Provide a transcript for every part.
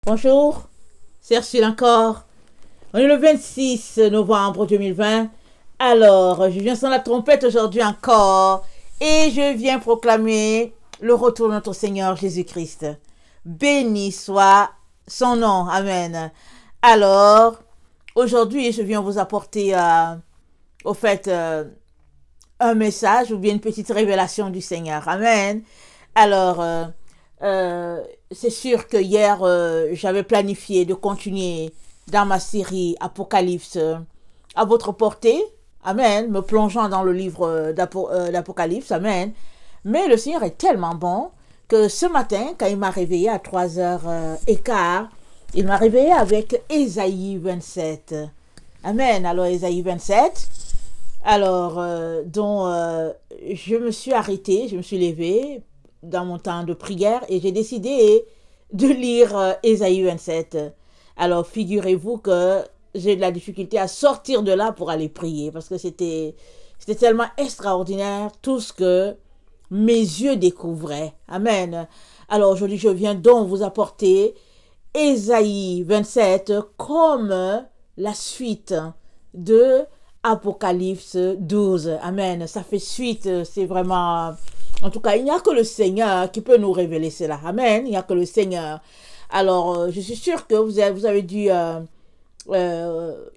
Bonjour, c'est Ursule encore. On est le 26 novembre 2020. Alors, je viens sans la trompette aujourd'hui encore et je viens proclamer le retour de notre Seigneur Jésus-Christ. Béni soit son nom. Amen. Alors, aujourd'hui, je viens vous apporter, un message ou bien une petite révélation du Seigneur. Amen. Alors, c'est sûr que hier, j'avais planifié de continuer dans ma série Apocalypse à votre portée. Amen. Me plongeant dans le livre d'Apocalypse. Amen. Mais le Seigneur est tellement bon que ce matin, quand il m'a réveillé à 3h15, il m'a réveillé avec Ésaïe 27. Amen. Alors, Ésaïe 27. Alors, je me suis arrêtée, je me suis levée dans mon temps de prière et j'ai décidé de lire Ésaïe 27. Alors, figurez-vous que j'ai de la difficulté à sortir de là pour aller prier parce que c'était tellement extraordinaire tout ce que mes yeux découvraient. Amen. Alors, aujourd'hui, je viens donc vous apporter Ésaïe 27 comme la suite de Apocalypse 12. Amen. Ça fait suite, c'est vraiment... En tout cas, il n'y a que le Seigneur qui peut nous révéler cela. Amen. Il n'y a que le Seigneur. Alors, je suis sûre que vous avez dû...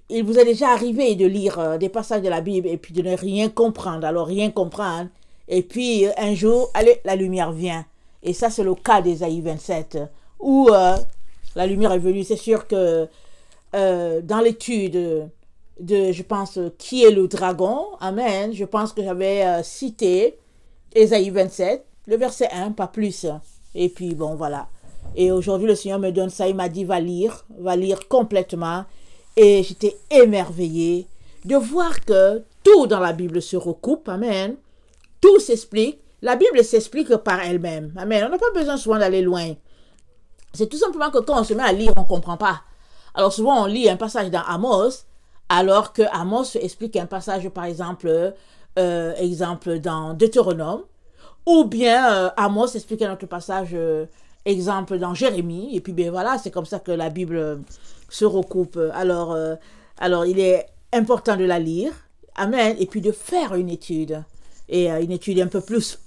il vous est déjà arrivé de lire des passages de la Bible et puis de ne rien comprendre. Alors, rien comprendre. Et puis, un jour, allez, la lumière vient. Et ça, c'est le cas d'Ésaïe 27. Où la lumière est venue. C'est sûr que dans l'étude... je pense, qui est le dragon, amen, je pense que j'avais cité Ésaïe 27, le verset 1, pas plus, et puis bon, voilà, et aujourd'hui le Seigneur me donne ça, il m'a dit va lire complètement, et j'étais émerveillée de voir que tout dans la Bible se recoupe, amen, tout s'explique, la Bible s'explique par elle-même, amen, on n'a pas besoin souvent d'aller loin, c'est tout simplement que quand on se met à lire, on ne comprend pas, alors souvent on lit un passage dans Amos, alors que Amos explique un passage, par exemple, exemple dans Deutéronome, ou bien Amos explique un autre passage, exemple dans Jérémie, et puis ben voilà, c'est comme ça que la Bible se recoupe. Alors, il est important de la lire, amen, et puis de faire une étude, et une étude un peu plus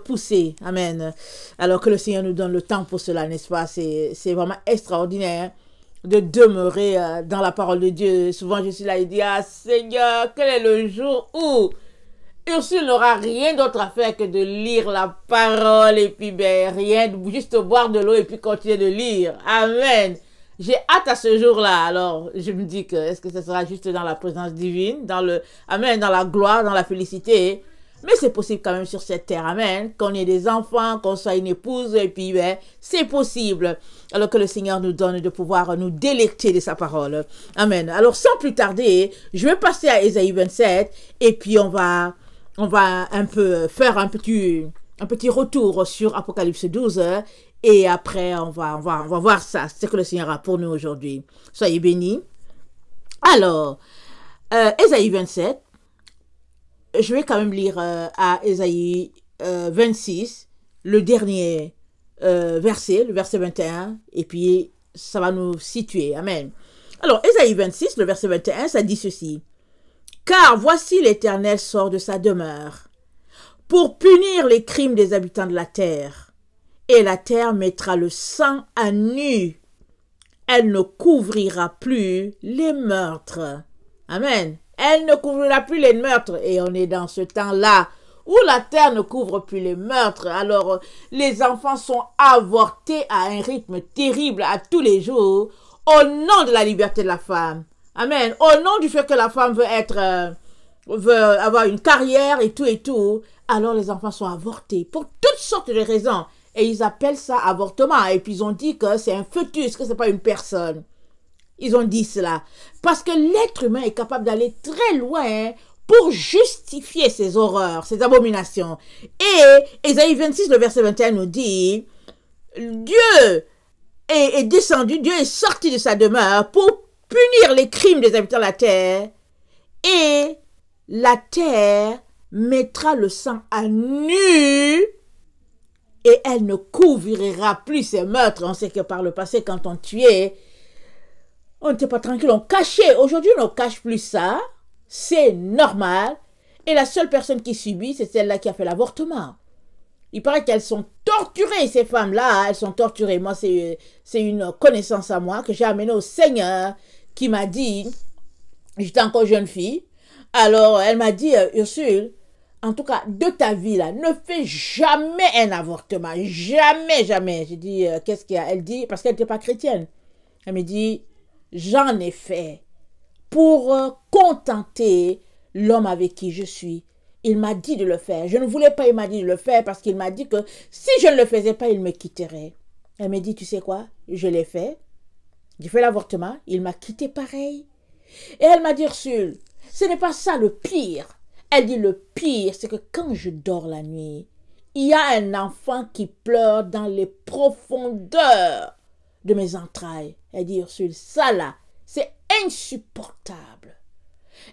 poussée, amen. Alors que le Seigneur nous donne le temps pour cela, n'est-ce pas? C'est vraiment extraordinaire de demeurer dans la parole de Dieu. Souvent, je suis là et dis, ah Seigneur, quel est le jour où Ursule n'aura rien d'autre à faire que de lire la parole et puis ben rien, juste boire de l'eau et puis continuer de lire. Amen. J'ai hâte à ce jour-là. Alors, je me dis que est-ce que ce sera juste dans la présence divine, dans le, amen, dans la gloire, dans la félicité. Mais c'est possible quand même sur cette terre, amen, qu'on ait des enfants, qu'on soit une épouse, et puis ben, c'est possible. Alors que le Seigneur nous donne de pouvoir nous délecter de sa parole. Amen. Alors sans plus tarder, je vais passer à Ésaïe 27, et puis on va un peu faire un petit retour sur Apocalypse 12, et après on va voir ça, ce que le Seigneur a pour nous aujourd'hui. Soyez bénis. Alors, Ésaïe 27, je vais quand même lire à Ésaïe 26, le dernier verset, le verset 21, et puis ça va nous situer. Amen. Alors, Ésaïe 26, le verset 21, ça dit ceci. « Car voici l'Éternel sort de sa demeure pour punir les crimes des habitants de la terre, et la terre mettra le sang à nu. Elle ne couvrira plus les meurtres. » Amen. Elle ne couvrira plus les meurtres. Et on est dans ce temps-là où la terre ne couvre plus les meurtres. Alors, les enfants sont avortés à un rythme terrible à tous les jours au nom de la liberté de la femme. Amen. Au nom du fait que la femme veut avoir une carrière et tout. Alors, les enfants sont avortés pour toutes sortes de raisons. Et ils appellent ça avortement. Et puis, ils ont dit que c'est un fœtus, que c'est pas une personne. Ils ont dit cela. Parce que l'être humain est capable d'aller très loin pour justifier ces horreurs, ces abominations. Et Ésaïe 26, le verset 21 nous dit, Dieu est descendu, Dieu est sorti de sa demeure pour punir les crimes des habitants de la terre. Et la terre mettra le sang à nu et elle ne couvrira plus ses meurtres. On sait que par le passé, quand on tuait, on n'était pas tranquille, on cachait. Aujourd'hui, on ne cache plus ça. C'est normal. Et la seule personne qui subit, c'est celle-là qui a fait l'avortement. Il paraît qu'elles sont torturées, ces femmes-là. Elles sont torturées. Moi, c'est une connaissance à moi que j'ai amenée au Seigneur qui m'a dit, j'étais encore jeune fille, alors elle m'a dit, Ursule, en tout cas, de ta vie, là, ne fais jamais un avortement. Jamais, jamais. J'ai dit, qu'est-ce qu'il y a? Elle dit, parce qu'elle n'était pas chrétienne. Elle me dit, j'en ai fait pour contenter l'homme avec qui je suis. Il m'a dit de le faire. Je ne voulais pas, il m'a dit de le faire parce qu'il m'a dit que si je ne le faisais pas, il me quitterait. Elle m'a dit, tu sais quoi? Je l'ai fait. J'ai fait l'avortement. Il m'a quitté pareil. Et elle m'a dit, Ursule, ce n'est pas ça le pire. Elle dit, le pire, c'est que quand je dors la nuit, il y a un enfant qui pleure dans les profondeurs de mes entrailles. Elle dit, Ursule, ça là, c'est insupportable.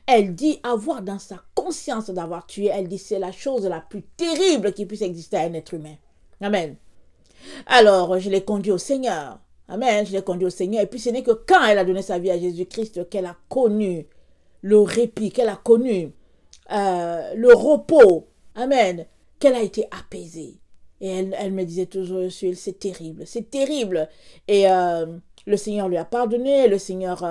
Elle dit avoir dans sa conscience d'avoir tué, elle dit c'est la chose la plus terrible qui puisse exister à un être humain. Amen. Alors, je l'ai conduit au Seigneur. Amen, je l'ai conduit au Seigneur. Et puis ce n'est que quand elle a donné sa vie à Jésus-Christ qu'elle a connu le répit, qu'elle a connu le repos. Amen. Qu'elle a été apaisée. Et elle me disait toujours, c'est terrible, c'est terrible. Et le Seigneur lui a pardonné, le Seigneur,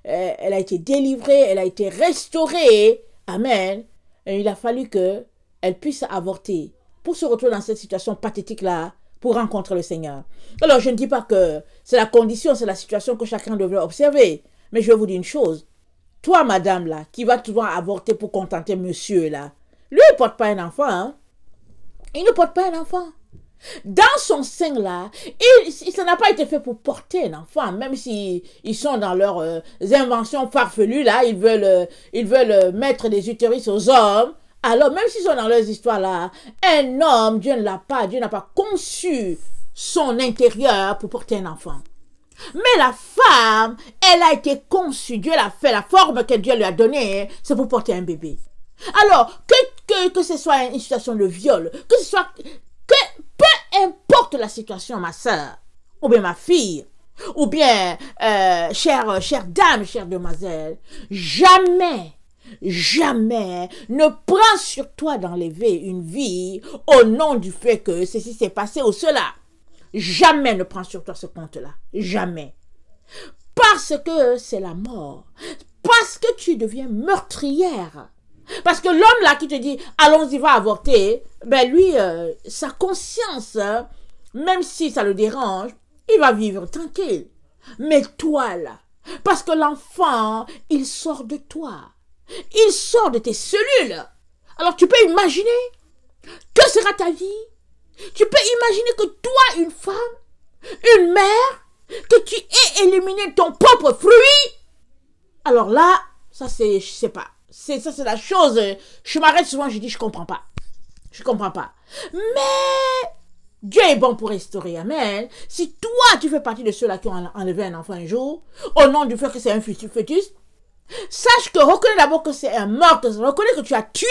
elle a été délivrée, elle a été restaurée. Amen. Et il a fallu qu'elle puisse avorter pour se retrouver dans cette situation pathétique-là, pour rencontrer le Seigneur. Alors, je ne dis pas que c'est la condition, c'est la situation que chacun devrait observer. Mais je vais vous dire une chose. Toi, madame, là, qui va toujours avorter pour contenter monsieur, là, lui, il ne porte pas un enfant, hein. Il ne porte pas un enfant. Dans son sein, là, ça n'a pas été fait pour porter un enfant, même si ils sont dans leurs inventions farfelues, là, ils veulent mettre des utérus aux hommes. Alors, même s'ils sont dans leurs histoires, là, un homme, Dieu n'a pas conçu son intérieur pour porter un enfant. Mais la femme, elle a été conçue, Dieu l'a fait, la forme que Dieu lui a donnée, c'est pour porter un bébé. Alors, que ce soit une situation de viol, peu importe la situation, ma soeur, ou bien ma fille, ou bien, chère dame, chère demoiselle, jamais ne prends sur toi d'enlever une vie au nom du fait que ceci s'est passé ou cela. Jamais ne prends sur toi ce compte-là. Jamais. Parce que c'est la mort. Parce que tu deviens meurtrière. Parce que l'homme là qui te dit, allons-y, va avorter, ben lui, sa conscience, même si ça le dérange, il va vivre tranquille. Mais toi là, parce que l'enfant, il sort de toi. Il sort de tes cellules. Alors tu peux imaginer que sera ta vie. Tu peux imaginer que toi, une femme, une mère, que tu aies éliminé ton propre fruit. Alors là, ça c'est, je sais pas. Ça c'est la chose. Je m'arrête souvent, je dis je comprends pas. Je comprends pas. Mais Dieu est bon pour restaurer. Amen. Si toi, tu fais partie de ceux-là qui ont enlevé un enfant un jour, au nom du fait que c'est un fœtus, sache que reconnais d'abord que c'est un meurtre. Reconnais que tu as tué.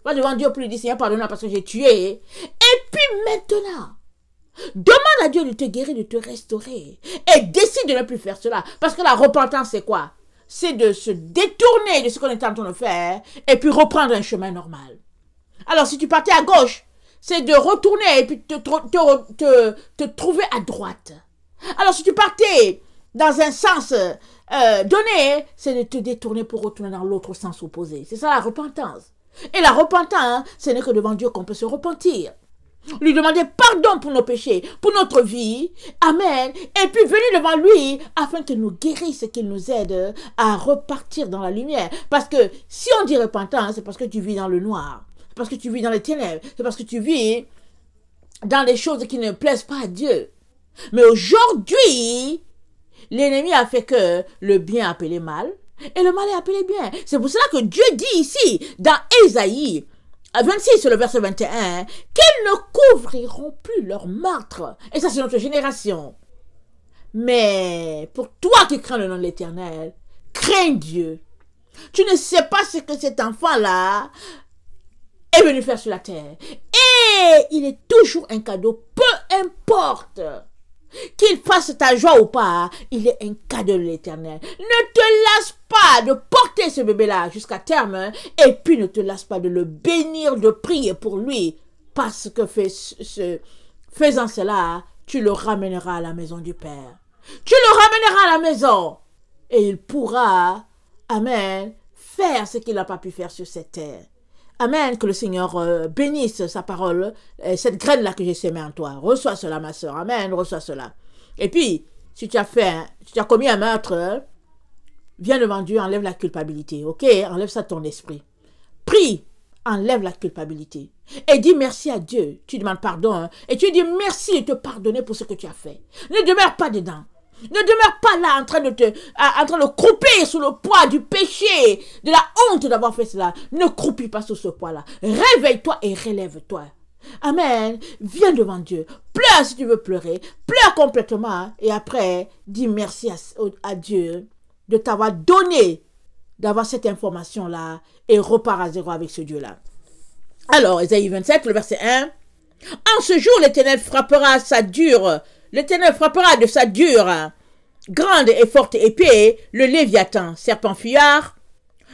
Va devant Dieu pour lui dire, Seigneur, pardonne-moi parce que j'ai tué. Et puis maintenant, demande à Dieu de te guérir, de te restaurer. Et décide de ne plus faire cela. Parce que la repentance, c'est quoi? C'est de se détourner de ce qu'on est en train de faire et puis reprendre un chemin normal. Alors, si tu partais à gauche, c'est de retourner et puis te trouver à droite. Alors, si tu partais dans un sens donné, c'est de te détourner pour retourner dans l'autre sens opposé. C'est ça la repentance. Et la repentance, ce n'est que devant Dieu qu'on peut se repentir. Lui demander pardon pour nos péchés, pour notre vie. Amen. Et puis venir devant lui afin qu'il nous guérisse et qu'il nous aide à repartir dans la lumière. Parce que si on dit repentance, c'est parce que tu vis dans le noir. C'est parce que tu vis dans les ténèbres. C'est parce que tu vis dans des choses qui ne plaisent pas à Dieu. Mais aujourd'hui, l'ennemi a fait que le bien appelé mal et le mal est appelé bien. C'est pour cela que Dieu dit ici, dans Ésaïe 26, le verset 21, qu'ils ne couvriront plus leurs meurtres. Et ça, c'est notre génération. Mais pour toi qui crains le nom de l'Éternel, crains Dieu. Tu ne sais pas ce que cet enfant-là est venu faire sur la terre. Et il est toujours un cadeau, peu importe qu'il fasse ta joie ou pas, il est un cadeau de l'Éternel. Ne te lasse pas de porter ce bébé-là jusqu'à terme, et puis ne te lasse pas de le bénir, de prier pour lui, parce que faisant cela, tu le ramèneras à la maison du Père. Tu le ramèneras à la maison, et il pourra, amen, faire ce qu'il n'a pas pu faire sur cette terre. Amen, que le Seigneur bénisse sa parole, cette graine-là que j'ai semée en toi. Reçois cela, ma soeur. Amen, reçois cela. Et puis, si tu as commis un meurtre, viens devant Dieu, enlève la culpabilité, ok? Enlève ça de ton esprit. Prie, enlève la culpabilité. Et dis merci à Dieu. Tu demandes pardon, et tu dis merci de te pardonner pour ce que tu as fait. Ne demeure pas dedans. Ne demeure pas là en train de croupir sous le poids du péché, de la honte d'avoir fait cela. Ne croupis pas sous ce poids-là. Réveille-toi et relève-toi. Amen. Viens devant Dieu. Pleure si tu veux pleurer. Pleure complètement. Et après, dis merci à Dieu de t'avoir donné, d'avoir cette information-là, et repars à zéro avec ce Dieu-là. Alors, Ésaïe 27, le verset 1. En ce jour, l'Éternel frappera L'Éternel frappera de sa dure, grande et forte épée, le Léviathan, serpent fuyard,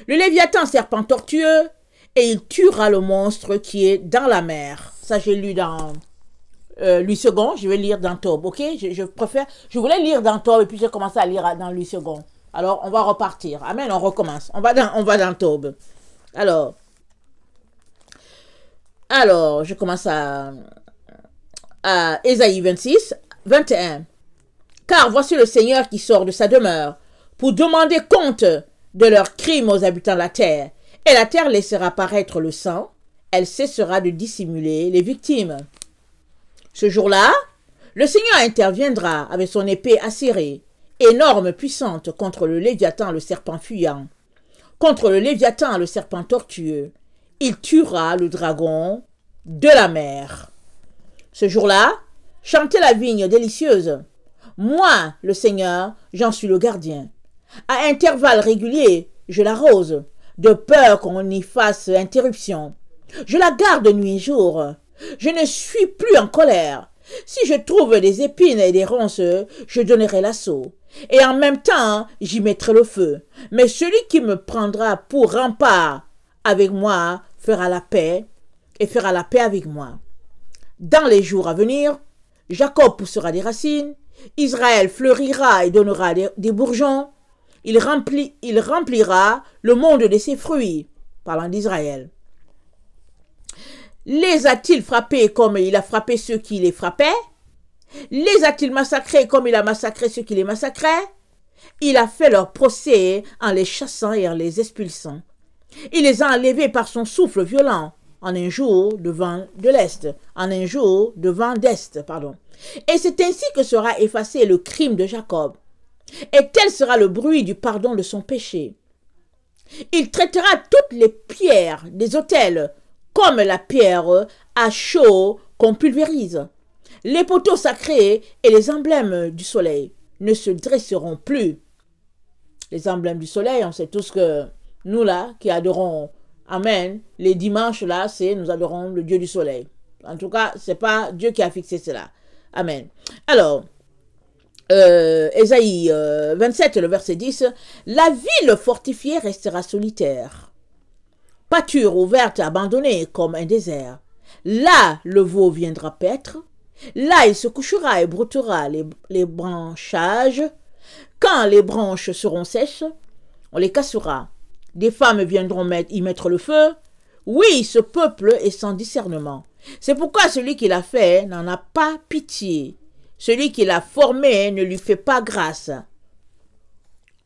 le Léviathan, serpent tortueux, et il tuera le monstre qui est dans la mer. Ça, j'ai lu dans Louis II, je vais lire dans Tob, ok? Je voulais lire dans Tob, et puis j'ai commencé à lire dans Louis II. Alors, on va repartir. Amen, on recommence. On va dans Tob. Alors, je commence à Ésaïe 26, 21. Car voici le Seigneur qui sort de sa demeure pour demander compte de leurs crimes aux habitants de la terre. Et la terre laissera paraître le sang, elle cessera de dissimuler les victimes. Ce jour-là, le Seigneur interviendra avec son épée acérée, énorme, puissante, contre le Léviathan, le serpent fuyant, contre le Léviathan, le serpent tortueux. Il tuera le dragon de la mer. Ce jour-là, chantez la vigne délicieuse. Moi, le Seigneur, j'en suis le gardien. À intervalles réguliers, je l'arrose, de peur qu'on y fasse interruption. Je la garde nuit et jour. Je ne suis plus en colère. Si je trouve des épines et des ronces, je donnerai l'assaut. Et en même temps, j'y mettrai le feu. Mais celui qui me prendra pour rempart avec moi fera la paix et fera la paix avec moi. Dans les jours à venir, Jacob poussera des racines, Israël fleurira et donnera des bourgeons, il remplira le monde de ses fruits, parlant d'Israël. Les a-t-il frappés comme il a frappé ceux qui les frappaient? Les a-t-il massacrés comme il a massacré ceux qui les massacraient? Il a fait leur procès en les chassant et en les expulsant. Il les a enlevés par son souffle violent, en un jour de vent de l'Est, en un jour de vent d'Est, pardon. Et c'est ainsi que sera effacé le crime de Jacob, et tel sera le bruit du pardon de son péché. Il traitera toutes les pierres des autels comme la pierre à chaud qu'on pulvérise. Les poteaux sacrés et les emblèmes du soleil ne se dresseront plus. Les emblèmes du soleil, on sait tous que nous là, qui adorons, amen, les dimanches là, nous adorons le Dieu du soleil. En tout cas, c'est pas Dieu qui a fixé cela. Amen. Alors, Ésaïe 27, le verset 10, la ville fortifiée restera solitaire, pâture ouverte abandonnée comme un désert. Là, le veau viendra paître, là il se couchera et broutera les branchages. Quand les branches seront sèches, on les cassera. Des femmes viendront y mettre le feu. Oui, ce peuple est sans discernement. C'est pourquoi celui qui l'a fait n'en a pas pitié. Celui qui l'a formé ne lui fait pas grâce.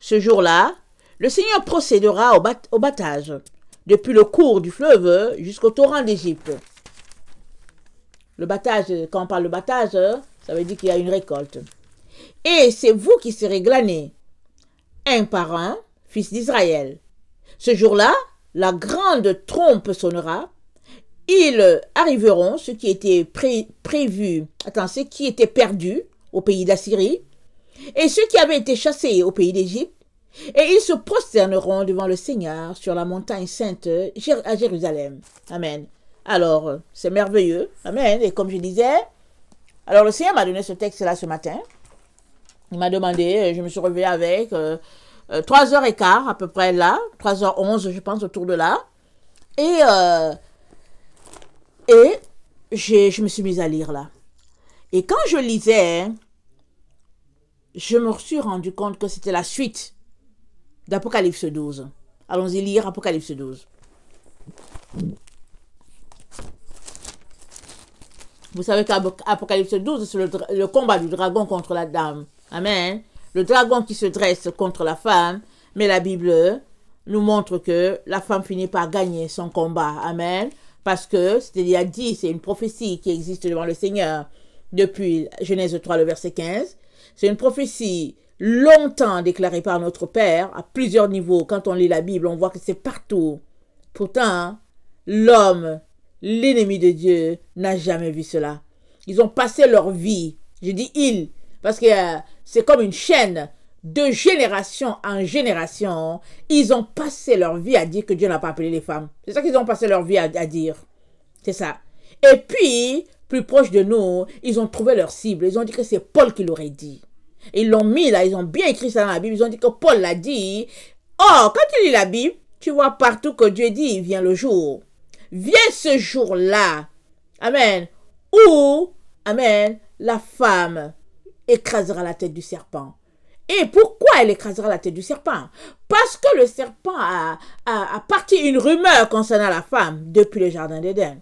Ce jour-là, le Seigneur procédera au battage, depuis le cours du fleuve jusqu'au torrent d'Égypte. Le battage, quand on parle de battage, ça veut dire qu'il y a une récolte. Et c'est vous qui serez glanés, un par un, fils d'Israël. Ce jour-là, la grande trompe sonnera. Ils arriveront, ceux qui étaient ceux qui étaient perdus au pays d'Assyrie, et ceux qui avaient été chassés au pays d'Égypte, et ils se prosterneront devant le Seigneur sur la montagne sainte à Jérusalem. Amen. Alors, c'est merveilleux. Amen. Et comme je disais, Alors, le Seigneur m'a donné ce texte-là ce matin. Il m'a demandé, je me suis réveillée avec 3h15 à peu près là, 3h11 je pense autour de là. Et je me suis mise à lire là. Et quand je lisais, je me suis rendu compte que c'était la suite d'Apocalypse 12. Allons-y lire Apocalypse 12. Vous savez qu'Apocalypse 12, c'est le combat du dragon contre la dame. Amen. Le dragon qui se dresse contre la femme, mais la Bible nous montre que la femme finit par gagner son combat. Amen. Parce que, c'est-à-dire dit, c'est une prophétie qui existe devant le Seigneur depuis Genèse 3, le verset 15. C'est une prophétie longtemps déclarée par notre Père, à plusieurs niveaux. Quand on lit la Bible, on voit que c'est partout. Pourtant, l'homme, l'ennemi de Dieu, n'a jamais vu cela. Ils ont passé leur vie, je dis ils, parce que c'est comme une chaîne de génération en génération. Ils ont passé leur vie à dire que Dieu n'a pas appelé les femmes. C'est ça qu'ils ont passé leur vie à dire. C'est ça. Et puis, plus proche de nous, ils ont trouvé leur cible. Ils ont dit que c'est Paul qui l'aurait dit. Ils l'ont mis là, ils ont bien écrit ça dans la Bible. Ils ont dit que Paul l'a dit. Oh, quand tu lis la Bible, tu vois partout que Dieu dit, vient le jour. Vient ce jour-là. Amen. Où, amen, la femme écrasera la tête du serpent. Et pourquoi elle écrasera la tête du serpent? Parce que le serpent a parti une rumeur concernant la femme depuis le jardin d'Éden.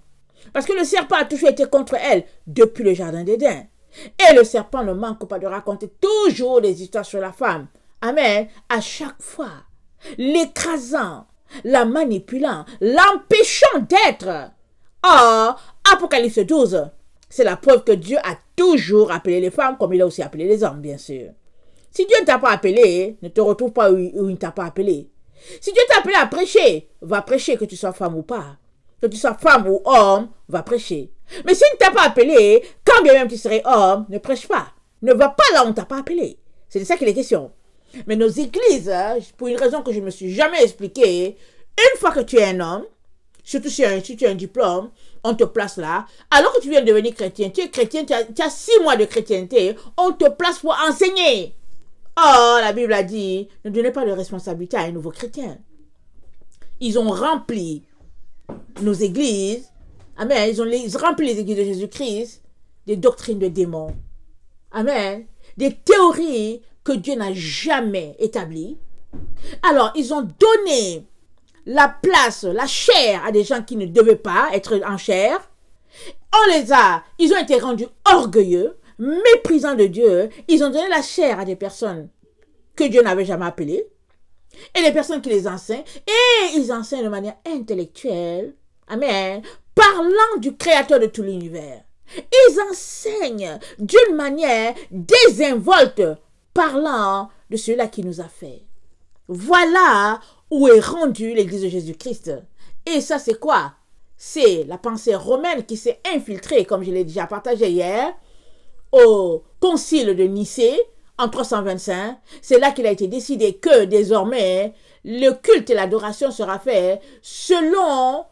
Parce que le serpent a toujours été contre elle depuis le jardin d'Éden. Et le serpent ne manque pas de raconter toujours des histoires sur la femme. Amen. À chaque fois, l'écrasant, la manipulant, l'empêchant d'être. Or, Apocalypse 12, c'est la preuve que Dieu a toujours appelé les femmes comme il a aussi appelé les hommes, bien sûr. Si Dieu ne t'a pas appelé, ne te retrouve pas où il ne t'a pas appelé. Si Dieu t'a appelé à prêcher, va prêcher, que tu sois femme ou pas. Que tu sois femme ou homme, va prêcher. Mais s'il ne t'a pas appelé, quand bien même tu serais homme, ne prêche pas. Ne va pas là où on ne t'a pas appelé. C'est de ça qu'il est question. Mais nos églises, pour une raison que je ne me suis jamais expliquée, une fois que tu es un homme, surtout si tu as un diplôme, on te place là. Alors que tu viens de devenir chrétien, tu es chrétien, tu as 6 mois de chrétienté, on te place pour enseigner. Oh, la Bible a dit, ne donnez pas de responsabilité à un nouveau chrétien. Ils ont rempli nos églises, amen, ils ont rempli les églises de Jésus-Christ des doctrines de démons. Amen. Des théories que Dieu n'a jamais établies. Alors, ils ont donné la place, la chair à des gens qui ne devaient pas être en chair. Ils ont été rendus orgueilleux, méprisants de Dieu. Ils ont donné la chair à des personnes que Dieu n'avait jamais appelées. Et les personnes qui les enseignent. Et ils enseignent de manière intellectuelle. Amen. Parlant du créateur de tout l'univers. Ils enseignent d'une manière désinvolte, parlant de celui-là qui nous a fait. Voilà où est rendue l'Église de Jésus-Christ. Et ça, c'est quoi? C'est la pensée romaine qui s'est infiltrée, comme je l'ai déjà partagé hier, au concile de Nicée, en 325. C'est là qu'il a été décidé que, désormais, le culte et l'adoration sera fait selon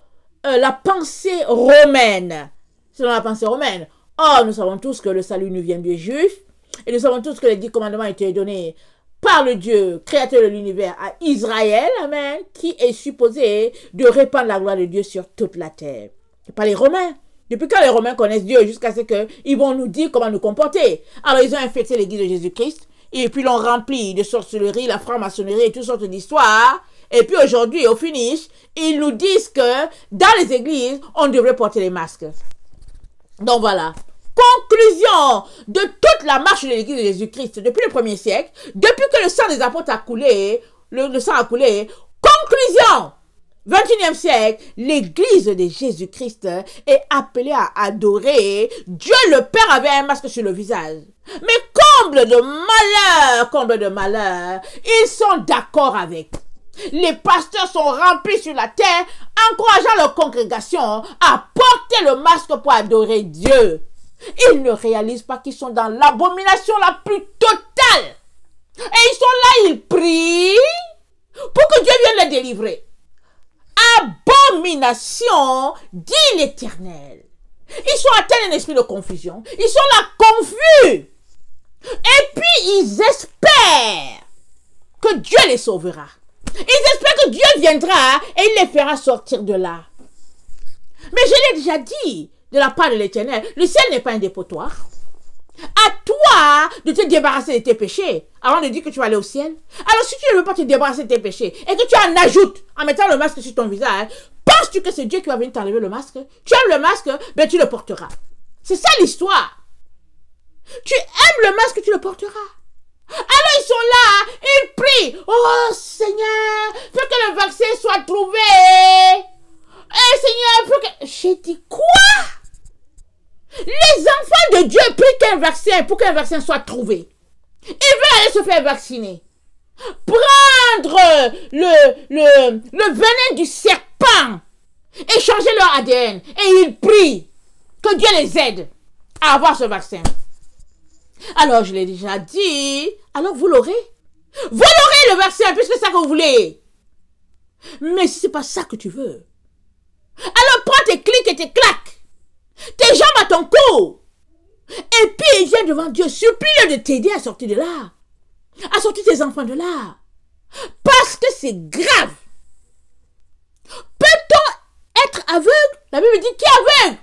la pensée romaine. Selon la pensée romaine. Or, nous savons tous que le salut nous vient des Juifs. Et nous savons tous que les 10 commandements ont été donnés par le Dieu, créateur de l'univers, à Israël, amen, qui est supposé de répandre la gloire de Dieu sur toute la terre. C'est pas les Romains. Depuis quand les Romains connaissent Dieu jusqu'à ce qu'ils vont nous dire comment nous comporter. Alors, ils ont infecté l'église de Jésus-Christ. Et puis, l'ont rempli de sorcellerie, la franc-maçonnerie et toutes sortes d'histoires. Et puis, aujourd'hui, au finish, ils nous disent que dans les églises, on devrait porter les masques. Donc, voilà. Conclusion de toute la marche de l'église de Jésus-Christ depuis le 1er siècle, depuis que le sang des apôtres a coulé, le sang a coulé, conclusion, 21e siècle, l'église de Jésus-Christ est appelée à adorer Dieu le Père avec un masque sur le visage. Mais comble de malheur, ils sont d'accord avec. Les pasteurs sont remplis sur la terre, encourageant leur congrégation à porter le masque pour adorer Dieu. Ils ne réalisent pas qu'ils sont dans l'abomination la plus totale. Et ils sont là, ils prient pour que Dieu vienne les délivrer. Abomination, dit l'Éternel. Ils sont atteints d'un esprit de confusion. Ils sont là confus. Et puis, ils espèrent que Dieu les sauvera. Ils espèrent que Dieu viendra et il les fera sortir de là. Mais je l'ai déjà dit, de la part de l'Éternel, le ciel n'est pas un dépotoir. À toi de te débarrasser de tes péchés avant de dire que tu vas aller au ciel. Alors si tu ne veux pas te débarrasser de tes péchés et que tu en ajoutes en mettant le masque sur ton visage, penses-tu que c'est Dieu qui va venir t'enlever le masque? Tu aimes le masque, ben tu le porteras. C'est ça l'histoire. Tu aimes le masque, tu le porteras. Alors ils sont là, ils prient. Oh Seigneur, fais que le vaccin soit trouvé. Eh Seigneur, fais que... J'ai dit quoi? Les enfants de Dieu prient qu'un vaccin pour qu'un vaccin soit trouvé. Ils veulent aller se faire vacciner. Prendre le venin du serpent et changer leur ADN. Et ils prient que Dieu les aide à avoir ce vaccin. Alors, je l'ai déjà dit. Alors, vous l'aurez. Vous l'aurez le vaccin puisque c'est ça que vous voulez. Mais si ce n'est pas ça que tu veux, alors prends tes clics et tes claques. Tes jambes à ton cou. Et puis, viens devant Dieu. Supplie-le de t'aider à sortir de là. À sortir tes enfants de là. Parce que c'est grave. Peut-on être aveugle? La Bible dit qui est aveugle?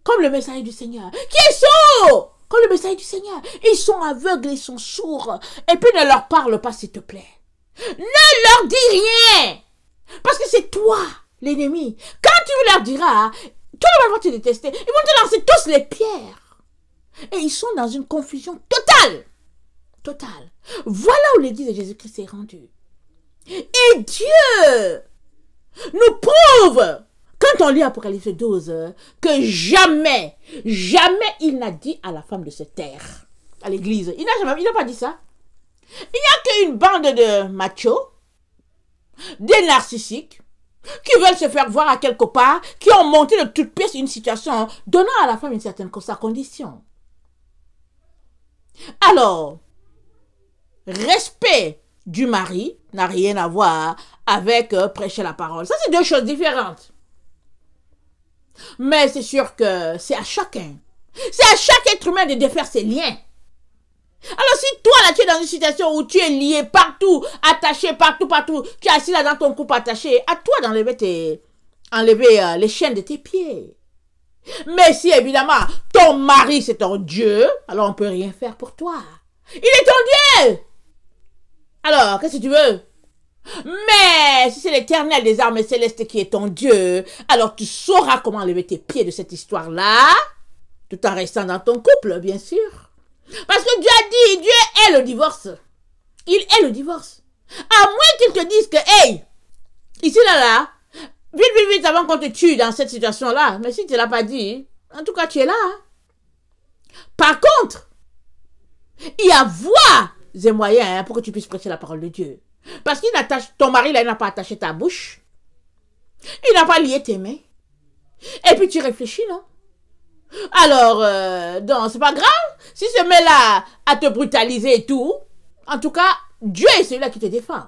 Comme le messager du Seigneur. Qui est sourd? Comme le messager du Seigneur. Ils sont aveugles, ils sont sourds. Et puis ne leur parle pas, s'il te plaît. Ne leur dis rien. Parce que c'est toi, l'ennemi. Quand tu leur diras, tout le monde va te détester. Ils vont te lancer tous les pierres. Et ils sont dans une confusion totale. Totale. Voilà où l'église de Jésus-Christ est rendue. Et Dieu nous prouve, quand on lit Apocalypse 12, que jamais, jamais il n'a dit à la femme de se taire, à l'église. Il n'a pas dit ça. Il n'y a qu'une bande de machos, des narcissiques, qui veulent se faire voir à quelque part, qui ont monté de toutes pièces une situation, donnant à la femme une certaine sa condition. Alors, respect du mari n'a rien à voir avec prêcher la parole. Ça, c'est deux choses différentes. Mais c'est sûr que c'est à chacun. C'est à chaque être humain de défaire ses liens. Alors si toi là tu es dans une situation où tu es lié partout, attaché partout, tu es assis là dans ton couple attaché, à toi d'enlever les chaînes de tes pieds. Mais si évidemment ton mari c'est ton Dieu, alors on ne peut rien faire pour toi. Il est ton Dieu. Alors qu'est-ce que tu veux? Mais si c'est l'Éternel des armées célestes qui est ton Dieu, alors tu sauras comment enlever tes pieds de cette histoire-là, tout en restant dans ton couple, bien sûr. Parce que Dieu a dit, Dieu est le divorce. Il est le divorce. À moins qu'il te dise que, hey, ici, là, vite, avant qu'on te tue dans cette situation-là. Mais si tu ne l'as pas dit, en tout cas, tu es là. Par contre, il y a voies et moyens pour que tu puisses prêcher la parole de Dieu. Parce qu'il n'attache, ton mari, là, il n'a pas attaché ta bouche. Il n'a pas lié tes mains. Et puis tu réfléchis, non? Alors, donc, c'est pas grave. Si se met là à te brutaliser et tout, en tout cas, Dieu est celui-là qui te défend.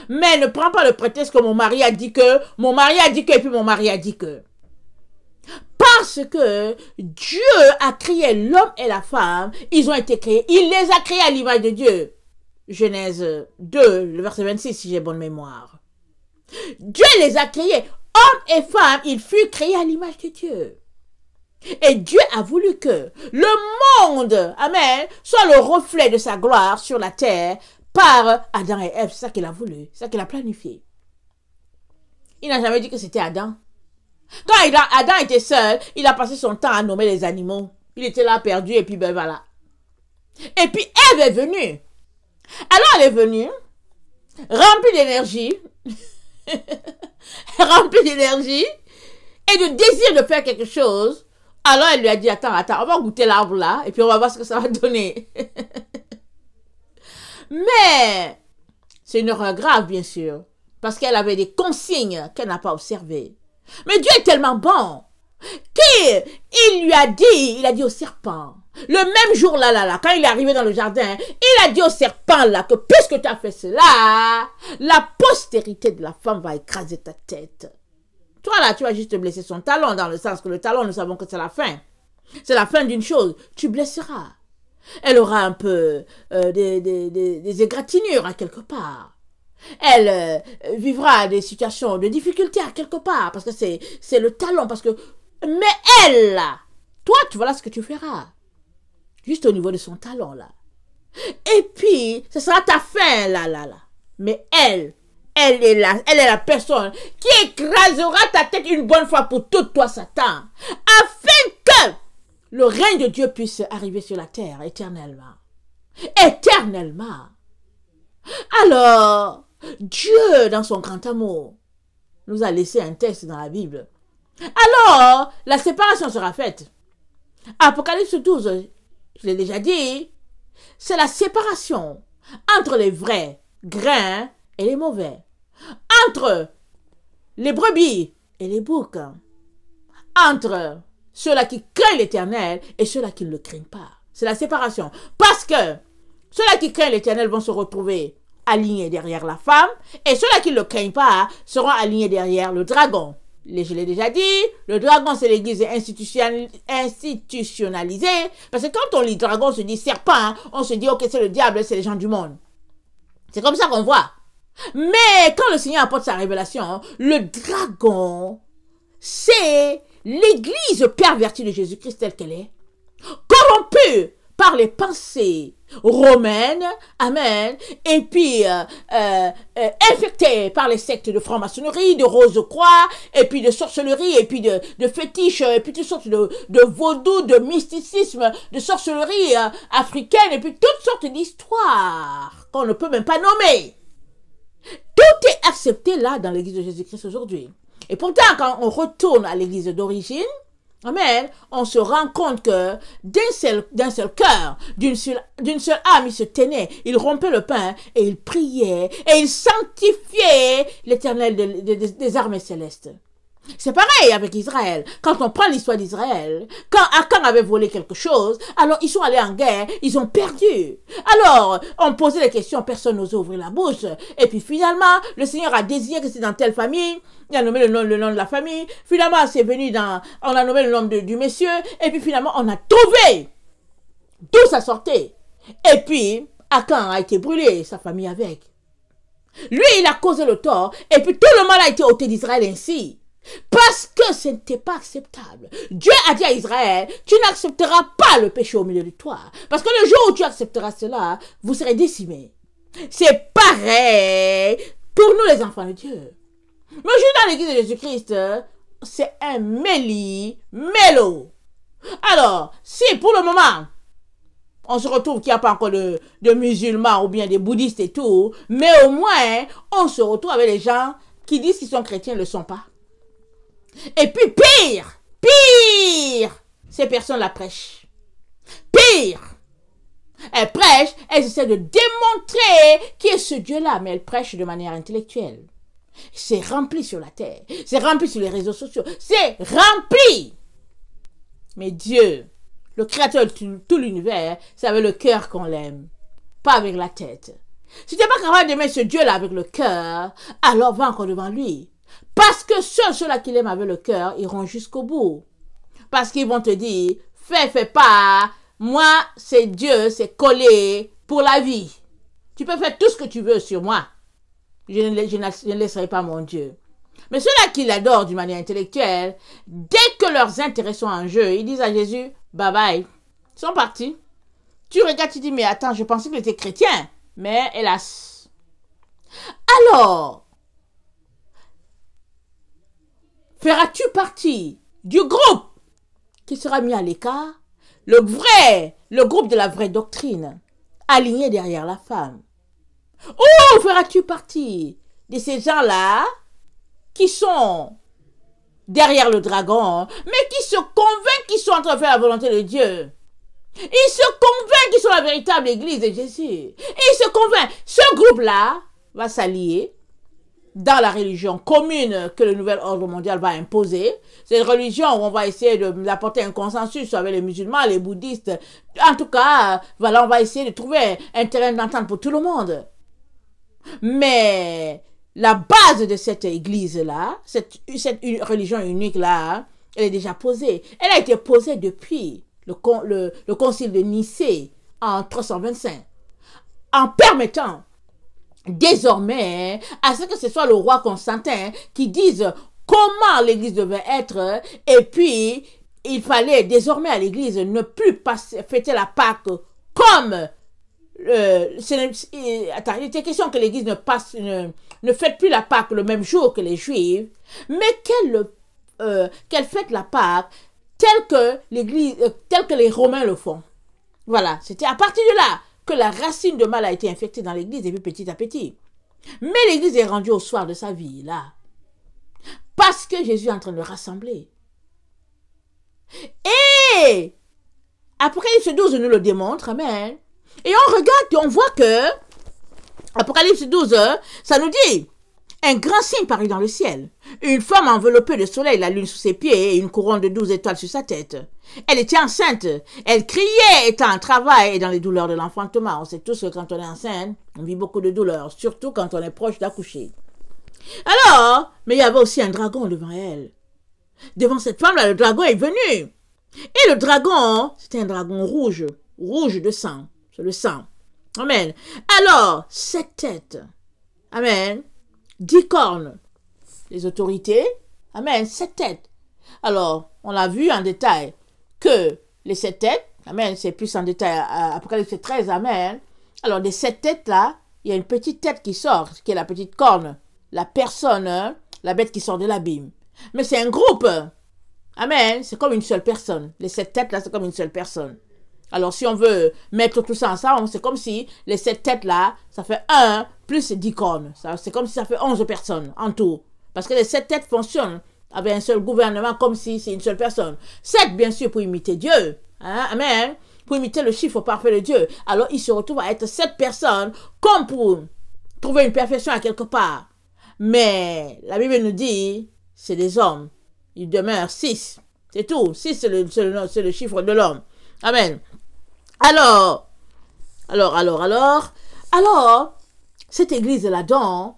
Mais ne prends pas le prétexte que mon mari a dit que, et puis mon mari a dit que. Parce que Dieu a créé l'homme et la femme, ils ont été créés, il les a créés à l'image de Dieu. Genèse 2, le verset 26, si j'ai bonne mémoire. Dieu les a créés, hommes et femmes, ils furent créés à l'image de Dieu. Et Dieu a voulu que le monde, amen, soit le reflet de sa gloire sur la terre par Adam et Ève. C'est ça qu'il a voulu, c'est ça qu'il a planifié. Il n'a jamais dit que c'était Adam. Quand Adam était seul, il a passé son temps à nommer les animaux. Il était là perdu et puis ben voilà. Et puis Ève est venue. Alors elle est venue, remplie d'énergie, remplie d'énergie et de désir de faire quelque chose. Alors elle lui a dit, attends, on va goûter l'arbre là, et puis on va voir ce que ça va donner. Mais, c'est une erreur grave, bien sûr, parce qu'elle avait des consignes qu'elle n'a pas observées. Mais Dieu est tellement bon, qu'il lui a dit au serpent, le même jour là, quand il est arrivé dans le jardin, il a dit au serpent là, que puisque tu as fait cela, la postérité de la femme va écraser ta tête. Toi là, tu vas juste blesser son talon, dans le sens que le talon, nous savons que c'est la fin. C'est la fin d'une chose. Tu blesseras. Elle aura un peu des égratignures à quelque part. Elle vivra des situations de difficulté à quelque part, parce que c'est le talon, parce que... Mais elle, là, toi, tu vois là ce que tu feras. Juste au niveau de son talon, là. Et puis, ce sera ta fin, là. Mais elle est là, elle est la personne qui écrasera ta tête une bonne fois pour toutes, toi, Satan, afin que le règne de Dieu puisse arriver sur la terre éternellement. Éternellement. Alors, Dieu, dans son grand amour, nous a laissé un texte dans la Bible. Alors, la séparation sera faite. Apocalypse 12, je l'ai déjà dit, c'est la séparation entre les vrais grains et les mauvais, entre les brebis et les boucs, entre ceux-là qui craignent l'Éternel et ceux-là qui ne le craignent pas. C'est la séparation. Parce que ceux-là qui craignent l'Éternel vont se retrouver alignés derrière la femme, et ceux-là qui ne le craignent pas seront alignés derrière le dragon. Je l'ai déjà dit, le dragon c'est l'église institutionnalisée, parce que quand on lit dragon, on se dit serpent, on se dit ok c'est le diable, c'est les gens du monde. C'est comme ça qu'on voit. Mais quand le Seigneur apporte sa révélation, le dragon, c'est l'église pervertie de Jésus-Christ telle qu'elle est, corrompue par les pensées romaines, amen, et puis infectée par les sectes de franc-maçonnerie, de rose-croix, et puis de sorcellerie, et puis de fétiches, et puis toutes sortes de vaudou, de mysticisme, de sorcellerie africaine, et puis toutes sortes d'histoires qu'on ne peut même pas nommer. Tout est accepté là dans l'église de Jésus-Christ aujourd'hui. Et pourtant, quand on retourne à l'église d'origine, amen, on se rend compte que d'un seul cœur, d'une seule âme, il se tenait, il rompait le pain et il priait et il sanctifiait l'Éternel des armées célestes. C'est pareil avec Israël. Quand on prend l'histoire d'Israël, quand Akan avait volé quelque chose, alors ils sont allés en guerre, ils ont perdu. Alors, on posait des questions, personne n'osait ouvrir la bouche. Et puis finalement, le Seigneur a désigné que c'est dans telle famille, il a nommé le nom de la famille. Finalement, c'est venu on a nommé le nom du monsieur. Et puis finalement, on a trouvé d'où ça sortait. Et puis, Akan a été brûlé, sa famille avec. Lui, il a causé le tort. Et puis tout le mal a été ôté d'Israël ainsi. Parce que ce n'était pas acceptable. Dieu a dit à Israël, tu n'accepteras pas le péché au milieu de toi. Parce que le jour où tu accepteras cela, vous serez décimés. C'est pareil pour nous les enfants de Dieu. Mais aujourd'hui dans l'église de Jésus-Christ, c'est un méli-mélo. Alors, si pour le moment, on se retrouve qu'il n'y a pas encore de musulmans ou bien des bouddhistes et tout, mais au moins, on se retrouve avec les gens qui disent qu'ils sont chrétiens, ne le sont pas. Et puis pire, ces personnes la prêchent. Pire, elles prêchent, elles essaient de démontrer qui est ce Dieu-là, mais elles prêchent de manière intellectuelle. C'est rempli sur la terre, c'est rempli sur les réseaux sociaux, c'est rempli. Mais Dieu, le créateur de tout l'univers, c'est avec le cœur qu'on l'aime, pas avec la tête. Si tu n'es pas capable d'aimer ce Dieu-là avec le cœur, alors va encore devant lui. Parce que ceux-là qui l'aiment avec le cœur iront jusqu'au bout. Parce qu'ils vont te dire, fais pas, moi c'est Dieu, c'est collé pour la vie. Tu peux faire tout ce que tu veux sur moi. Je ne laisserai pas mon Dieu. Mais ceux-là qui l'adorent d'une manière intellectuelle, dès que leurs intérêts sont en jeu, ils disent à Jésus, bye bye. Ils sont partis. Tu regardes, tu dis, mais attends, je pensais que tu étais chrétien. Mais hélas. Alors, feras-tu partie du groupe qui sera mis à l'écart, le groupe de la vraie doctrine, aligné derrière la femme? Ou feras-tu partie de ces gens-là qui sont derrière le dragon, mais qui se convainquent qu'ils sont en train de faire la volonté de Dieu? Ils se convainquent qu'ils sont la véritable église de Jésus. Et ils se convainquent. Ce groupe-là va s'allier dans la religion commune que le nouvel ordre mondial va imposer. C'est une religion où on va essayer d'apporter un consensus avec les musulmans, les bouddhistes. En tout cas, voilà, on va essayer de trouver un terrain d'entente pour tout le monde. Mais la base de cette église-là, cette religion unique-là, elle est déjà posée. Elle a été posée depuis le concile de Nicée en 325, en permettant désormais à ce que ce soit le roi Constantin qui dise comment l'église devait être, et puis il fallait désormais à l'église ne plus fêter la Pâque comme attends, il était question que l'église ne fête plus la Pâque le même jour que les Juifs, mais qu'elle fête la Pâque telle que les Romains le font. Voilà, c'était à partir de là que la racine de mal a été infectée dans l'église, et puis petit à petit. Mais l'église est rendue au soir de sa vie, là. Parce que Jésus est en train de rassembler. Et Apocalypse 12 nous le démontre, amen. Et on regarde, on voit que Apocalypse 12, ça nous dit: un grand signe parut dans le ciel. Une femme enveloppée de soleil, la lune sous ses pieds et une couronne de 12 étoiles sur sa tête. Elle était enceinte. Elle criait, étant en travail et dans les douleurs de l'enfantement. On sait tous que quand on est enceinte, on vit beaucoup de douleurs, surtout quand on est proche d'accoucher. Alors, mais il y avait aussi un dragon devant elle. Devant cette femme-là, le dragon est venu. Et le dragon, c'était un dragon rouge, rouge de sang. C'est le sang. Amen. Alors, cette tête, amen, 10 cornes, les autorités, amen, 7 têtes. Alors, on a vu en détail que les 7 têtes, amen, c'est plus en détail à Apocalypse 13, amen. Alors, des 7 têtes-là, il y a une petite tête qui sort, qui est la petite corne, la personne, la bête qui sort de l'abîme. Mais c'est un groupe, amen, c'est comme une seule personne. Les 7 têtes-là, c'est comme une seule personne. Alors, si on veut mettre tout ça ensemble, c'est comme si les 7 têtes-là, ça fait 1 plus 10 cornes. C'est comme si ça fait 11 personnes en tout. Parce que les 7 têtes fonctionnent avec un seul gouvernement comme si c'est une seule personne. 7, bien sûr, pour imiter Dieu. Hein? Amen. Pour imiter le chiffre parfait de Dieu. Alors, il se retrouve à être 7 personnes comme pour trouver une perfection à quelque part. Mais la Bible nous dit, c'est des hommes. Il demeure 6. C'est tout. 6, c'est le chiffre de l'homme. Amen. Alors, cette église là-dedans,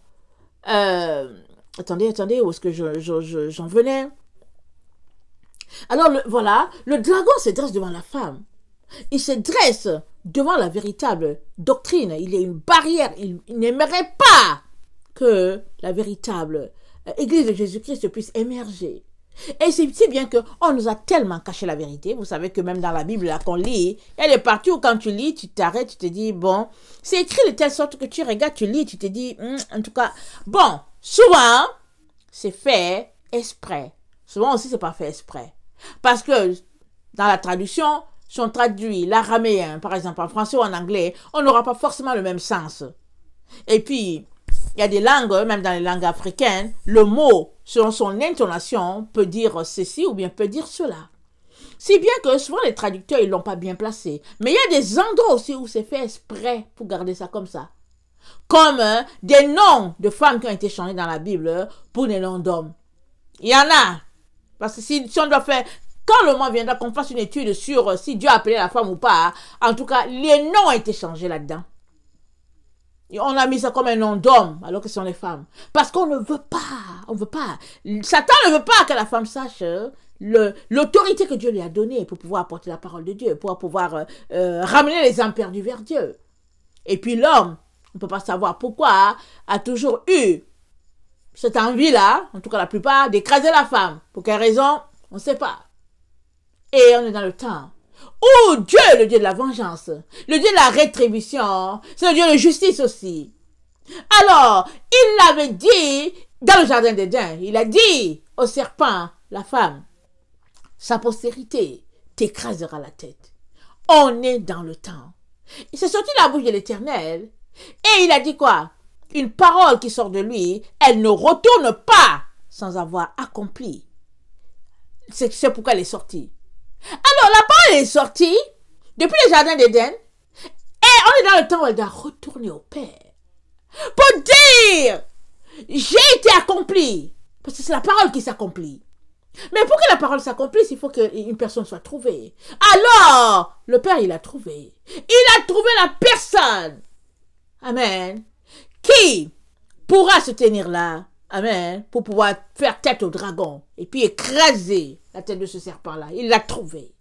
attendez, où est-ce que j'en venais? Alors, voilà, le dragon se dresse devant la femme. Il se dresse devant la véritable doctrine. Il y a une barrière. Il n'aimerait pas que la véritable église de Jésus-Christ puisse émerger. Et c'est si bien qu'on nous a tellement caché la vérité. Vous savez que même dans la Bible, là, qu'on lit, il y a des parties où quand tu lis, tu t'arrêtes, tu te dis, bon, c'est écrit de telle sorte que tu regardes, tu lis, tu te dis, en tout cas, bon, souvent, c'est fait exprès. Souvent aussi, c'est pas fait exprès. Parce que dans la traduction, si on traduit l'araméen, par exemple, en français ou en anglais, on n'aura pas forcément le même sens. Et puis, il y a des langues, même dans les langues africaines, le mot, selon son intonation, peut dire ceci ou bien peut dire cela. Si bien que souvent les traducteurs, ils ne l'ont pas bien placé. Mais il y a des endroits aussi où c'est fait exprès pour garder ça comme ça. Comme des noms de femmes qui ont été changés dans la Bible pour des noms d'hommes. Il y en a. Parce que si on doit faire... Quand le moment viendra qu'on fasse une étude sur si Dieu a appelé la femme ou pas, en tout cas, les noms ont été changés là-dedans. Et on a mis ça comme un nom d'homme, alors que ce sont les femmes. Parce qu'on ne veut pas, on ne veut pas. Satan ne veut pas que la femme sache l'autorité que Dieu lui a donnée pour pouvoir apporter la parole de Dieu, pour pouvoir ramener les âmes perdues vers Dieu. Et puis l'homme, on ne peut pas savoir pourquoi, a toujours eu cette envie-là, en tout cas la plupart, d'écraser la femme. Pour quelle raison? On ne sait pas. Et on est dans le temps où Dieu, le Dieu de la vengeance, le Dieu de la rétribution, c'est le Dieu de justice aussi. Alors, il l'avait dit dans le jardin d'Éden, il a dit au serpent, la femme, sa postérité t'écrasera la tête. On est dans le temps. Il s'est sorti de la bouche de l'Éternel et il a dit quoi? Une parole qui sort de lui, elle ne retourne pas sans avoir accompli. C'est pourquoi elle est sortie. Alors, la parole est sortie depuis le jardin d'Éden et on est dans le temps où elle doit retourner au Père pour dire j'ai été accompli. Parce que c'est la parole qui s'accomplit. Mais pour que la parole s'accomplisse, il faut qu'une personne soit trouvée. Alors, le Père, il a trouvé. Il a trouvé la personne. Amen. Qui pourra se tenir là, amen, pour pouvoir faire tête au dragon et puis écraser la tête de ce serpent-là. Il l'a trouvé.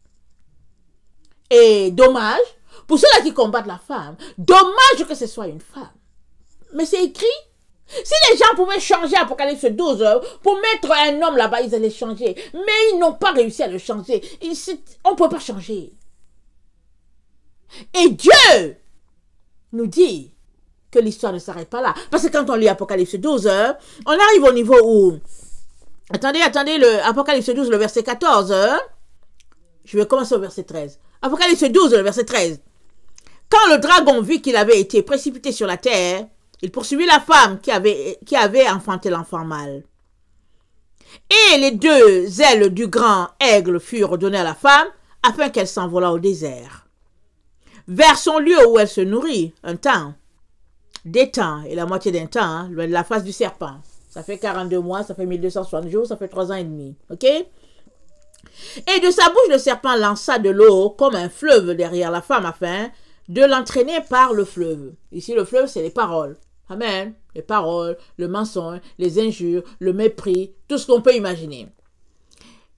Et dommage, pour ceux-là qui combattent la femme, dommage que ce soit une femme. Mais c'est écrit. Si les gens pouvaient changer Apocalypse 12 pour mettre un homme là-bas, ils allaient changer. Mais ils n'ont pas réussi à le changer. On ne peut pas changer. Et Dieu nous dit que l'histoire ne s'arrête pas là. Parce que quand on lit Apocalypse 12, on arrive au niveau où... Attendez, le Apocalypse 12, le verset 14. Je vais commencer au verset 13. Apocalypse 12, le verset 13. Quand le dragon vit qu'il avait été précipité sur la terre, il poursuivit la femme qui avait enfanté l'enfant mâle. Et les deux ailes du grand aigle furent données à la femme, afin qu'elle s'envolât au désert, vers son lieu où elle se nourrit, un temps, des temps, et la moitié d'un temps, loin de la face du serpent. Ça fait 42 mois, ça fait 1260 jours, ça fait 3 ans et demi. Ok? Et de sa bouche, le serpent lança de l'eau comme un fleuve derrière la femme, afin de l'entraîner par le fleuve. Ici, le fleuve, c'est les paroles. Amen. Les paroles, le mensonge, les injures, le mépris, tout ce qu'on peut imaginer.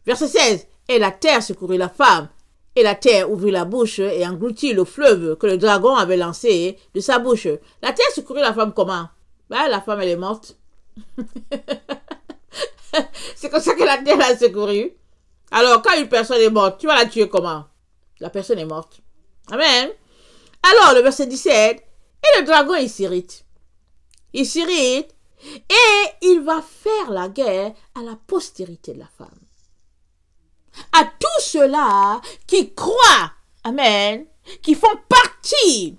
Verset 16. Et la terre secourut la femme, et la terre ouvrit la bouche et engloutit le fleuve que le dragon avait lancé de sa bouche. La terre secourut la femme comment? Ben, la femme, elle est morte. C'est comme ça que la terre l'a secourue. Alors, quand une personne est morte, tu vas la tuer comment? La personne est morte. Amen. Alors, le verset 17. Et le dragon, il s'irrite. Il s'irrite et il va faire la guerre à la postérité de la femme. À tous ceux-là qui croient, amen, qui font partie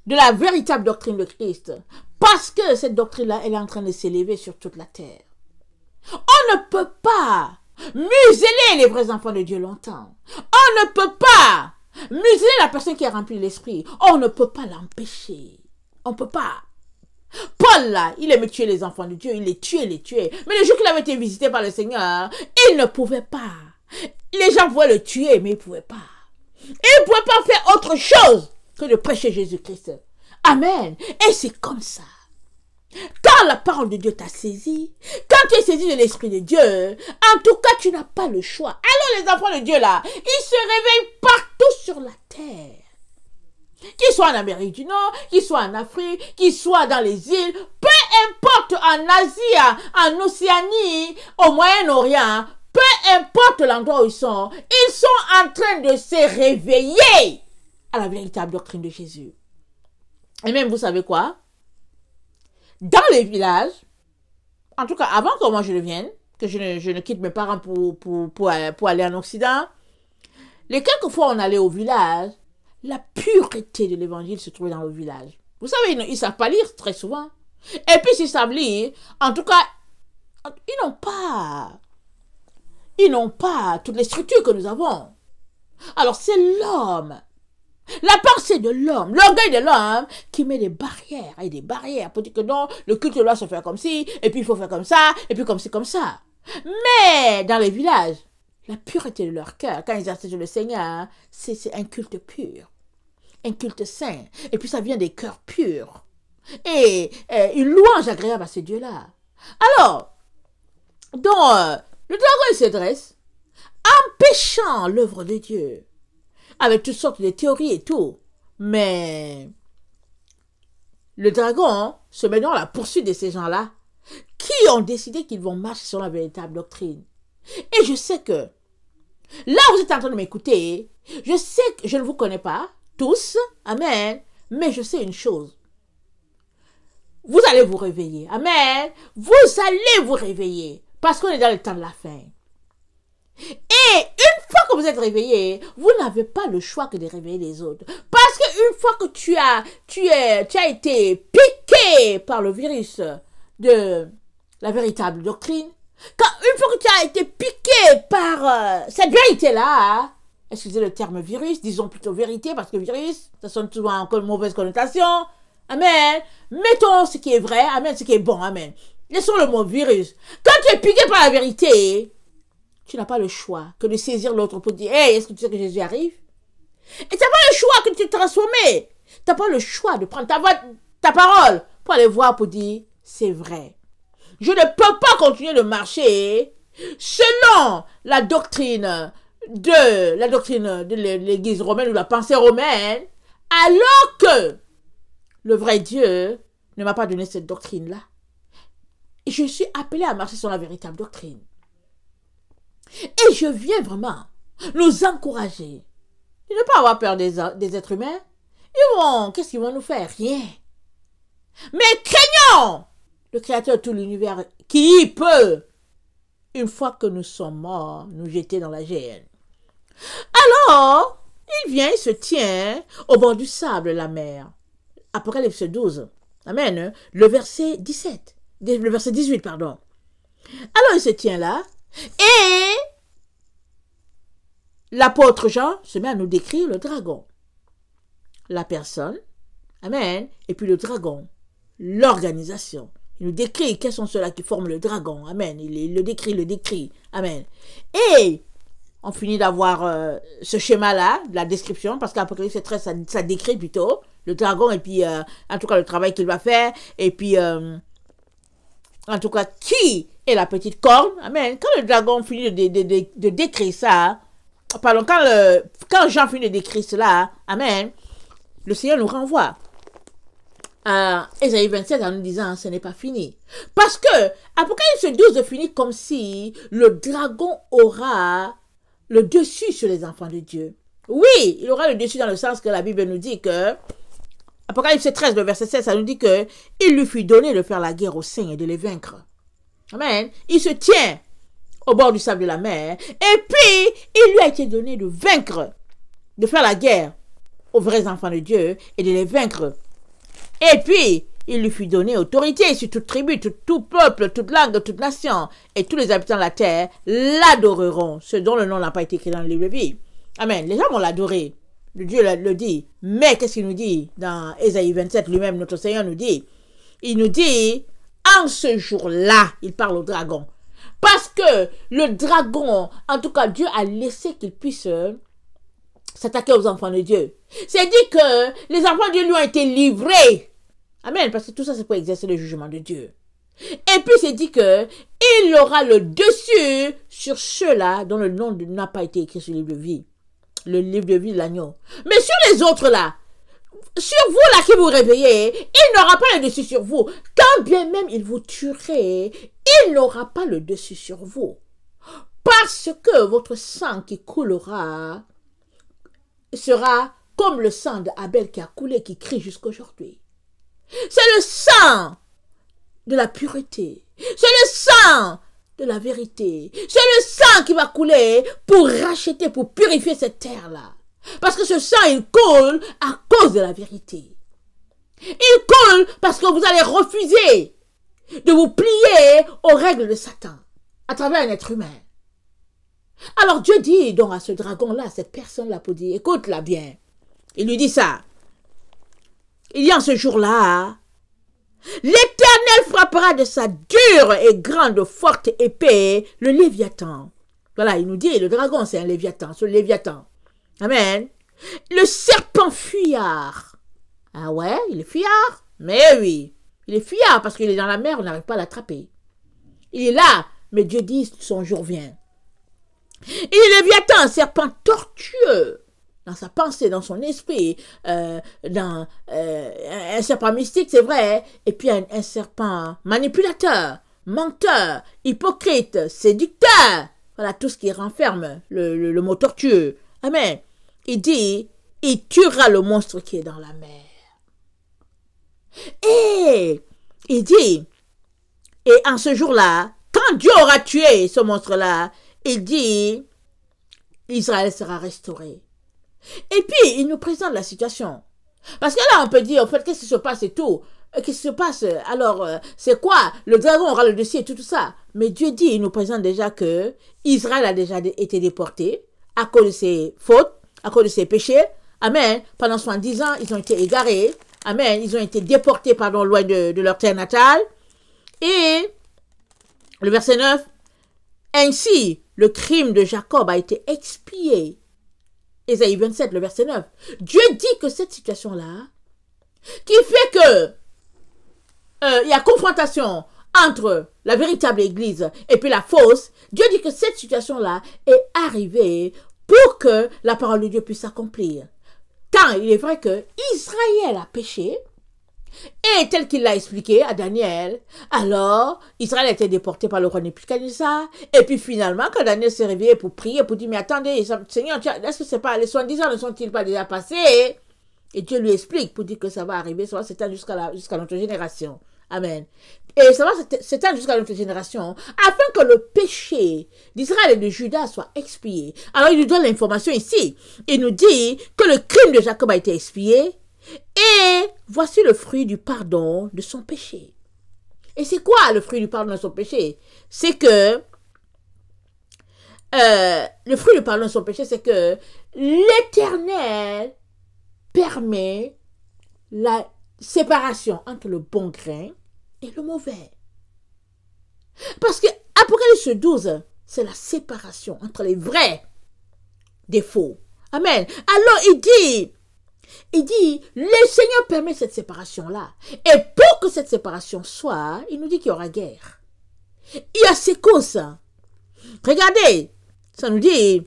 de la véritable doctrine de Christ. Parce que cette doctrine-là, elle est en train de s'élever sur toute la terre. On ne peut pas museler les vrais enfants de Dieu longtemps. On ne peut pas museler la personne qui est remplie de l'esprit. On ne peut pas l'empêcher. On ne peut pas. Paul, là, il aimait tuer les enfants de Dieu, il les tuait. Mais le jour qu'il avait été visité par le Seigneur, il ne pouvait pas. Les gens pouvaient le tuer, mais il ne pouvait pas. Il ne pouvait pas faire autre chose que de prêcher Jésus-Christ. Amen. Et c'est comme ça. Quand la parole de Dieu t'a saisi, quand tu es saisi de l'Esprit de Dieu, en tout cas, tu n'as pas le choix. Alors les enfants de Dieu, là, ils se réveillent partout sur la terre. Qu'ils soient en Amérique du Nord, qu'ils soient en Afrique, qu'ils soient dans les îles, peu importe, en Asie, en Océanie, au Moyen-Orient, peu importe l'endroit où ils sont en train de se réveiller à la véritable doctrine de Jésus. Et même, vous savez quoi? Dans les villages, en tout cas avant que moi je ne vienne, que je ne quitte mes parents pour aller en Occident, les quelques fois on allait au village, la pureté de l'évangile se trouvait dans le village. Vous savez, ils ne savent pas lire très souvent. Et puis s'ils savent lire, en tout cas, ils n'ont pas toutes les structures que nous avons. Alors c'est l'homme, la pensée de l'homme, l'orgueil de l'homme qui met des barrières pour dire que non, le culte doit se faire comme ci, et puis il faut faire comme ça, et puis comme ci, comme ça. Mais dans les villages, la pureté de leur cœur, quand ils assistent le Seigneur, c'est un culte pur, un culte saint. Et puis ça vient des cœurs purs. Et une louange agréable à ce Dieu-là. Alors, donc, le dragon il se dresse, empêchant l'œuvre de Dieu, avec toutes sortes de théories et tout. Mais le dragon se met dans la poursuite de ces gens-là qui ont décidé qu'ils vont marcher sur la véritable doctrine. Et je sais que, là vous êtes en train de m'écouter, je sais que je ne vous connais pas tous, amen, mais je sais une chose. Vous allez vous réveiller, amen, vous allez vous réveiller, parce qu'on est dans le temps de la fin. Et une fois que vous êtes réveillé, vous n'avez pas le choix que de réveiller les autres. Parce qu'une fois que tu as été piqué par le virus de la véritable doctrine, une fois que tu as été piqué par cette vérité-là, excusez le terme virus, disons plutôt vérité, parce que virus, ça sonne souvent encore une mauvaise connotation. Amen. Mettons ce qui est vrai, amen, ce qui est bon, amen. Laissons le mot virus. Quand tu es piqué par la vérité, tu n'as pas le choix que de saisir l'autre pour dire, hey, est-ce que tu sais que Jésus arrive? Et tu n'as pas le choix que de te transformer. Tu n'as pas le choix de prendre ta parole pour aller voir pour dire, c'est vrai. Je ne peux pas continuer de marcher selon la doctrine de l'Église romaine ou la pensée romaine, alors que le vrai Dieu ne m'a pas donné cette doctrine-là. Et je suis appelé à marcher sur la véritable doctrine. Et je viens vraiment nous encourager. De ne pas avoir peur des êtres humains. Qu'est-ce qu'ils vont nous faire? Rien. Mais craignons le Créateur de tout l'univers qui peut, une fois que nous sommes morts, nous jeter dans la géhenne. Alors, il vient, il se tient au bord du sable de la mer. Apocalypse 12. Amen. Le verset 17. Le verset 18, pardon. Alors, il se tient là. Et l'apôtre Jean se met à nous décrire le dragon. La personne. Amen. Et puis le dragon. L'organisation. Il nous décrit quels sont ceux-là qui forment le dragon. Amen. Il le décrit. Amen. Et on finit d'avoir ce schéma-là, la description, parce qu'Apocalypse 13, ça décrit plutôt le dragon et puis, en tout cas, le travail qu'il va faire. Et puis, en tout cas, qui est la petite corne. Amen. Quand le dragon finit de décrire ça, pardon, quand Jean finit de décrire cela, amen, le Seigneur nous renvoie à Ésaïe 27 en nous disant ce n'est pas fini. Parce que Apocalypse 12 finit comme si le dragon aura le dessus sur les enfants de Dieu. Oui, il aura le dessus dans le sens que la Bible nous dit que Apocalypse 13, le verset 16, ça nous dit que il lui fut donné de faire la guerre aux saints et de les vaincre. Amen. Il se tient au bord du sable de la mer. Et puis, il lui a été donné de vaincre, de faire la guerre aux vrais enfants de Dieu et de les vaincre. Et puis, il lui fut donné autorité sur toute tribu, tout peuple, toute langue, toute nation. Et tous les habitants de la terre l'adoreront, ce dont le nom n'a pas été écrit dans le livre de vie. Amen. Les gens vont l'adorer. Dieu le dit. Mais qu'est-ce qu'il nous dit dans Ésaïe 27, lui-même, notre Seigneur nous dit? Il nous dit, en ce jour-là, il parle au dragon. Parce que le dragon, en tout cas, Dieu a laissé qu'il puisse s'attaquer aux enfants de Dieu. C'est dit que les enfants de Dieu lui ont été livrés. Amen. Parce que tout ça, c'est pour exercer le jugement de Dieu. Et puis, c'est dit que il aura le dessus sur ceux-là dont le nom n'a pas été écrit sur le livre de vie. Le livre de vie de l'agneau. Mais sur les autres là, sur vous là qui vous réveillez, il n'aura pas le dessus sur vous. Quand bien même il vous tuerait, il n'aura pas le dessus sur vous. Parce que votre sang qui coulera sera comme le sang d'Abel qui a coulé, qui crie jusqu'aujourd'hui. C'est le sang de la pureté. C'est le sang de la vérité. C'est le sang qui va couler pour racheter, pour purifier cette terre-là. Parce que ce sang, il coule à cause de la vérité. Il coule parce que vous allez refuser de vous plier aux règles de Satan à travers un être humain. Alors Dieu dit donc à ce dragon-là, à cette personne-là, pour dire, écoute-la bien. Il lui dit ça. Il dit en ce jour-là, l'Éternel frappera de sa dure et grande forte épée le Léviathan. Voilà, il nous dit, le dragon c'est un Léviathan, ce Léviathan. Amen. Le serpent fuyard. Ah ouais, il est fuyard? Mais oui, il est fuyard parce qu'il est dans la mer, on n'arrive pas à l'attraper. Il est là, mais Dieu dit, son jour vient. Il est Léviathan, un serpent tortueux. Dans sa pensée, dans son esprit, un serpent mystique, c'est vrai, et puis un serpent manipulateur, menteur, hypocrite, séducteur. Voilà tout ce qui renferme le mot tortueux. Amen. Il dit, il tuera le monstre qui est dans la mer. Et il dit, et en ce jour-là, quand Dieu aura tué ce monstre-là, il dit, Israël sera restauré. Et puis, il nous présente la situation. Parce que là, on peut dire, en fait, qu'est-ce qui se passe et tout? Qu'est-ce qui se passe? Alors, c'est quoi? Le dragon aura le dessus et tout ça. Mais Dieu dit, il nous présente déjà que Israël a déjà été déporté à cause de ses fautes, à cause de ses péchés. Amen. Pendant 70 ans, ils ont été égarés. Amen. Ils ont été déportés, pardon, loin de leur terre natale. Et le verset 9, ainsi, le crime de Jacob a été expié. Ésaïe 27, le verset 9. Dieu dit que cette situation-là, qui fait que il y a confrontation entre la véritable église et puis la fausse, Dieu dit que cette situation-là est arrivée pour que la parole de Dieu puisse s'accomplir. Tant il est vrai que Israël a péché, et tel qu'il l'a expliqué à Daniel, alors Israël a été déporté par le roi Nebuchadnezzar, et puis finalement, quand Daniel s'est réveillé pour prier, pour dire, mais attendez, Seigneur, est-ce que c'est pas, les 70 ans ne sont-ils pas déjà passés? Et Dieu lui explique pour dire que ça va arriver, ça va s'étendre jusqu'à notre génération. Amen. Et ça va s'étendre jusqu'à notre génération, afin que le péché d'Israël et de Juda soit expié. Alors il nous donne l'information ici. Il nous dit que le crime de Jacob a été expié, et voici le fruit du pardon de son péché. Et c'est quoi le fruit du pardon de son péché? C'est que le fruit du pardon de son péché, c'est que l'Éternel permet la séparation entre le bon grain et le mauvais. Parce que Apocalypse 12, c'est la séparation entre les vrais des faux. Amen. Alors il dit, le Seigneur permet cette séparation-là. Et pour que cette séparation soit, il nous dit qu'il y aura guerre. Il y a ces causes. Regardez, ça nous dit,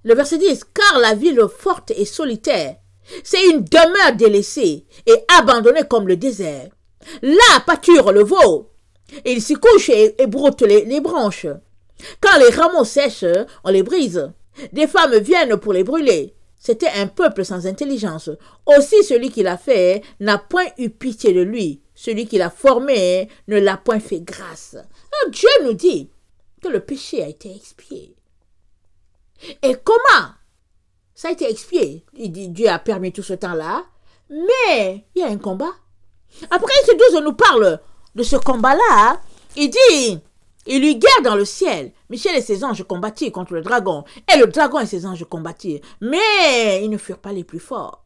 le verset 10, « Car la ville forte et solitaire, c'est une demeure délaissée et abandonnée comme le désert. Là pâture le veau, et il s'y couche et broute les branches. Quand les rameaux sèchent, on les brise. Des femmes viennent pour les brûler. C'était un peuple sans intelligence. Aussi celui qui l'a fait n'a point eu pitié de lui. Celui qui l'a formé ne l'a point fait grâce. » Alors Dieu nous dit que le péché a été expié. Et comment ça a été expié? Il dit Dieu a permis tout ce temps-là, mais il y a un combat. Après, ce 12 nous parle de ce combat-là. Il dit, il eut guerre dans le ciel. Michel et ses anges combattirent contre le dragon. Et le dragon et ses anges combattirent. Mais ils ne furent pas les plus forts.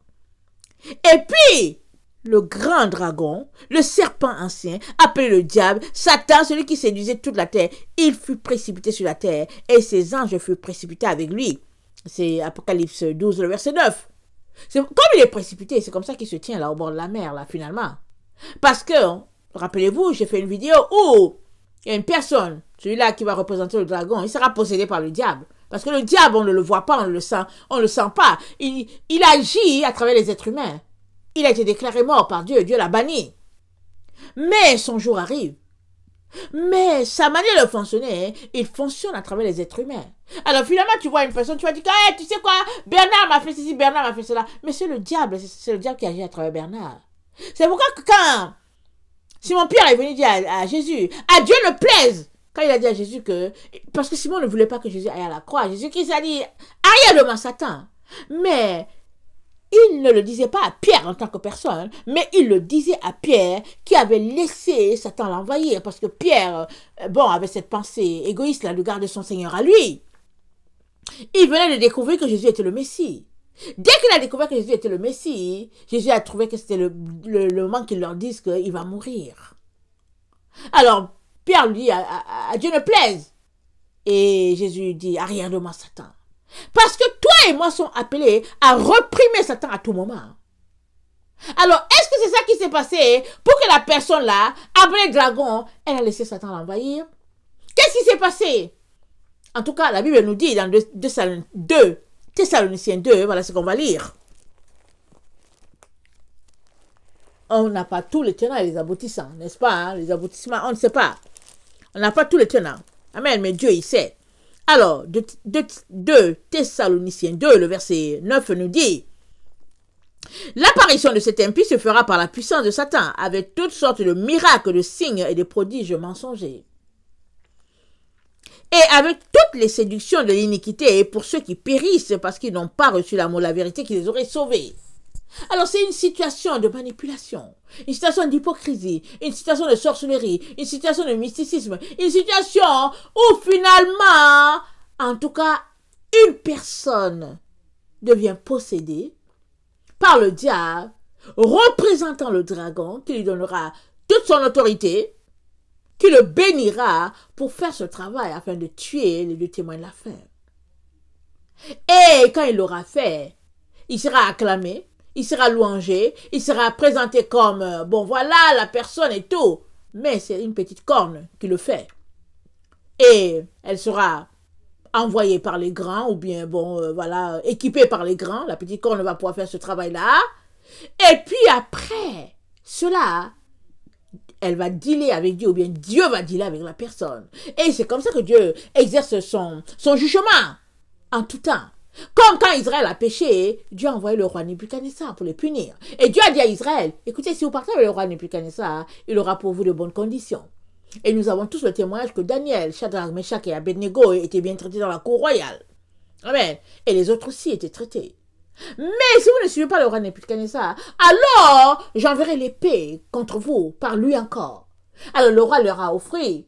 Et puis, le grand dragon, le serpent ancien, appelé le diable, Satan, celui qui séduisait toute la terre, il fut précipité sur la terre. Et ses anges furent précipités avec lui. C'est Apocalypse 12, le verset 9. Comme il est précipité, c'est comme ça qu'il se tient là au bord de la mer, là, finalement. Parce que, rappelez-vous, j'ai fait une vidéo où il y a une personne, celui-là qui va représenter le dragon, il sera possédé par le diable. Parce que le diable, on ne le voit pas, on ne le sent pas. Il agit à travers les êtres humains. Il a été déclaré mort par Dieu, Dieu l'a banni. Mais son jour arrive. Mais sa manière de fonctionner, il fonctionne à travers les êtres humains. Alors finalement, tu vois une personne, tu vas dire, hey, tu sais quoi, Bernard m'a fait ceci, Bernard m'a fait cela. Mais c'est le diable qui agit à travers Bernard. C'est pourquoi que quand Simon-Pierre est venu dire à Jésus, à Dieu ne plaise, quand il a dit à Jésus que, parce que Simon ne voulait pas que Jésus aille à la croix, Jésus-Christ a dit, arrière de moi Satan. Mais il ne le disait pas à Pierre en tant que personne, mais il le disait à Pierre qui avait laissé Satan l'envahir, parce que Pierre, avait cette pensée égoïste là de garder son Seigneur à lui. Il venait de découvrir que Jésus était le Messie. Dès qu'il a découvert que Jésus était le Messie, Jésus a trouvé que c'était le moment qu'il leur dise qu'il va mourir. Alors, Pierre lui dit à Dieu ne plaise. Et Jésus dit, arrière de moi, Satan. Parce que toi et moi sommes appelés à reprimer Satan à tout moment. Alors, est-ce que c'est ça qui s'est passé pour que la personne là, appelée dragon, elle a laissé Satan l'envahir? Qu'est-ce qui s'est passé? En tout cas, la Bible nous dit dans 2 Thessaloniciens 2, voilà ce qu'on va lire. On n'a pas tous les tenants et les aboutissants, n'est-ce pas? Hein? Les aboutissements, on ne sait pas. On n'a pas tous les tenants. Amen, mais Dieu, il sait. Alors, 2 Thessaloniciens 2, le verset 9 nous dit, « L'apparition de cet impie se fera par la puissance de Satan, avec toutes sortes de miracles, de signes et de prodiges mensongers. Et avec toutes les séductions de l'iniquité, et pour ceux qui périssent parce qu'ils n'ont pas reçu l'amour de la vérité qui les aurait sauvés. » Alors c'est une situation de manipulation, une situation d'hypocrisie, une situation de sorcellerie, une situation de mysticisme, une situation où finalement, en tout cas, une personne devient possédée par le diable, représentant le dragon, qui lui donnera toute son autorité, qui le bénira pour faire ce travail afin de tuer les 2 témoins de la fin. Et quand il l'aura fait, il sera acclamé, il sera louangé, il sera présenté comme, bon voilà, la personne et tout. Mais c'est une petite corne qui le fait. Et elle sera envoyée par les grands, ou bien, bon, voilà, équipée par les grands. La petite corne va pouvoir faire ce travail-là. Et puis après cela, elle va dealer avec Dieu, ou bien Dieu va dealer avec la personne. Et c'est comme ça que Dieu exerce son jugement en tout temps. Comme quand Israël a péché, Dieu a envoyé le roi Nebuchadnezzar pour les punir. Et Dieu a dit à Israël, écoutez, si vous partez avec le roi Nebuchadnezzar, il aura pour vous de bonnes conditions. Et nous avons tous le témoignage que Daniel, Shadrach, Meshach et Abednego étaient bien traités dans la cour royale. Amen. Et les autres aussi étaient traités. Mais si vous ne suivez pas le roi Nebuchadnezzar, alors j'enverrai l'épée contre vous par lui encore. Alors le roi leur a offert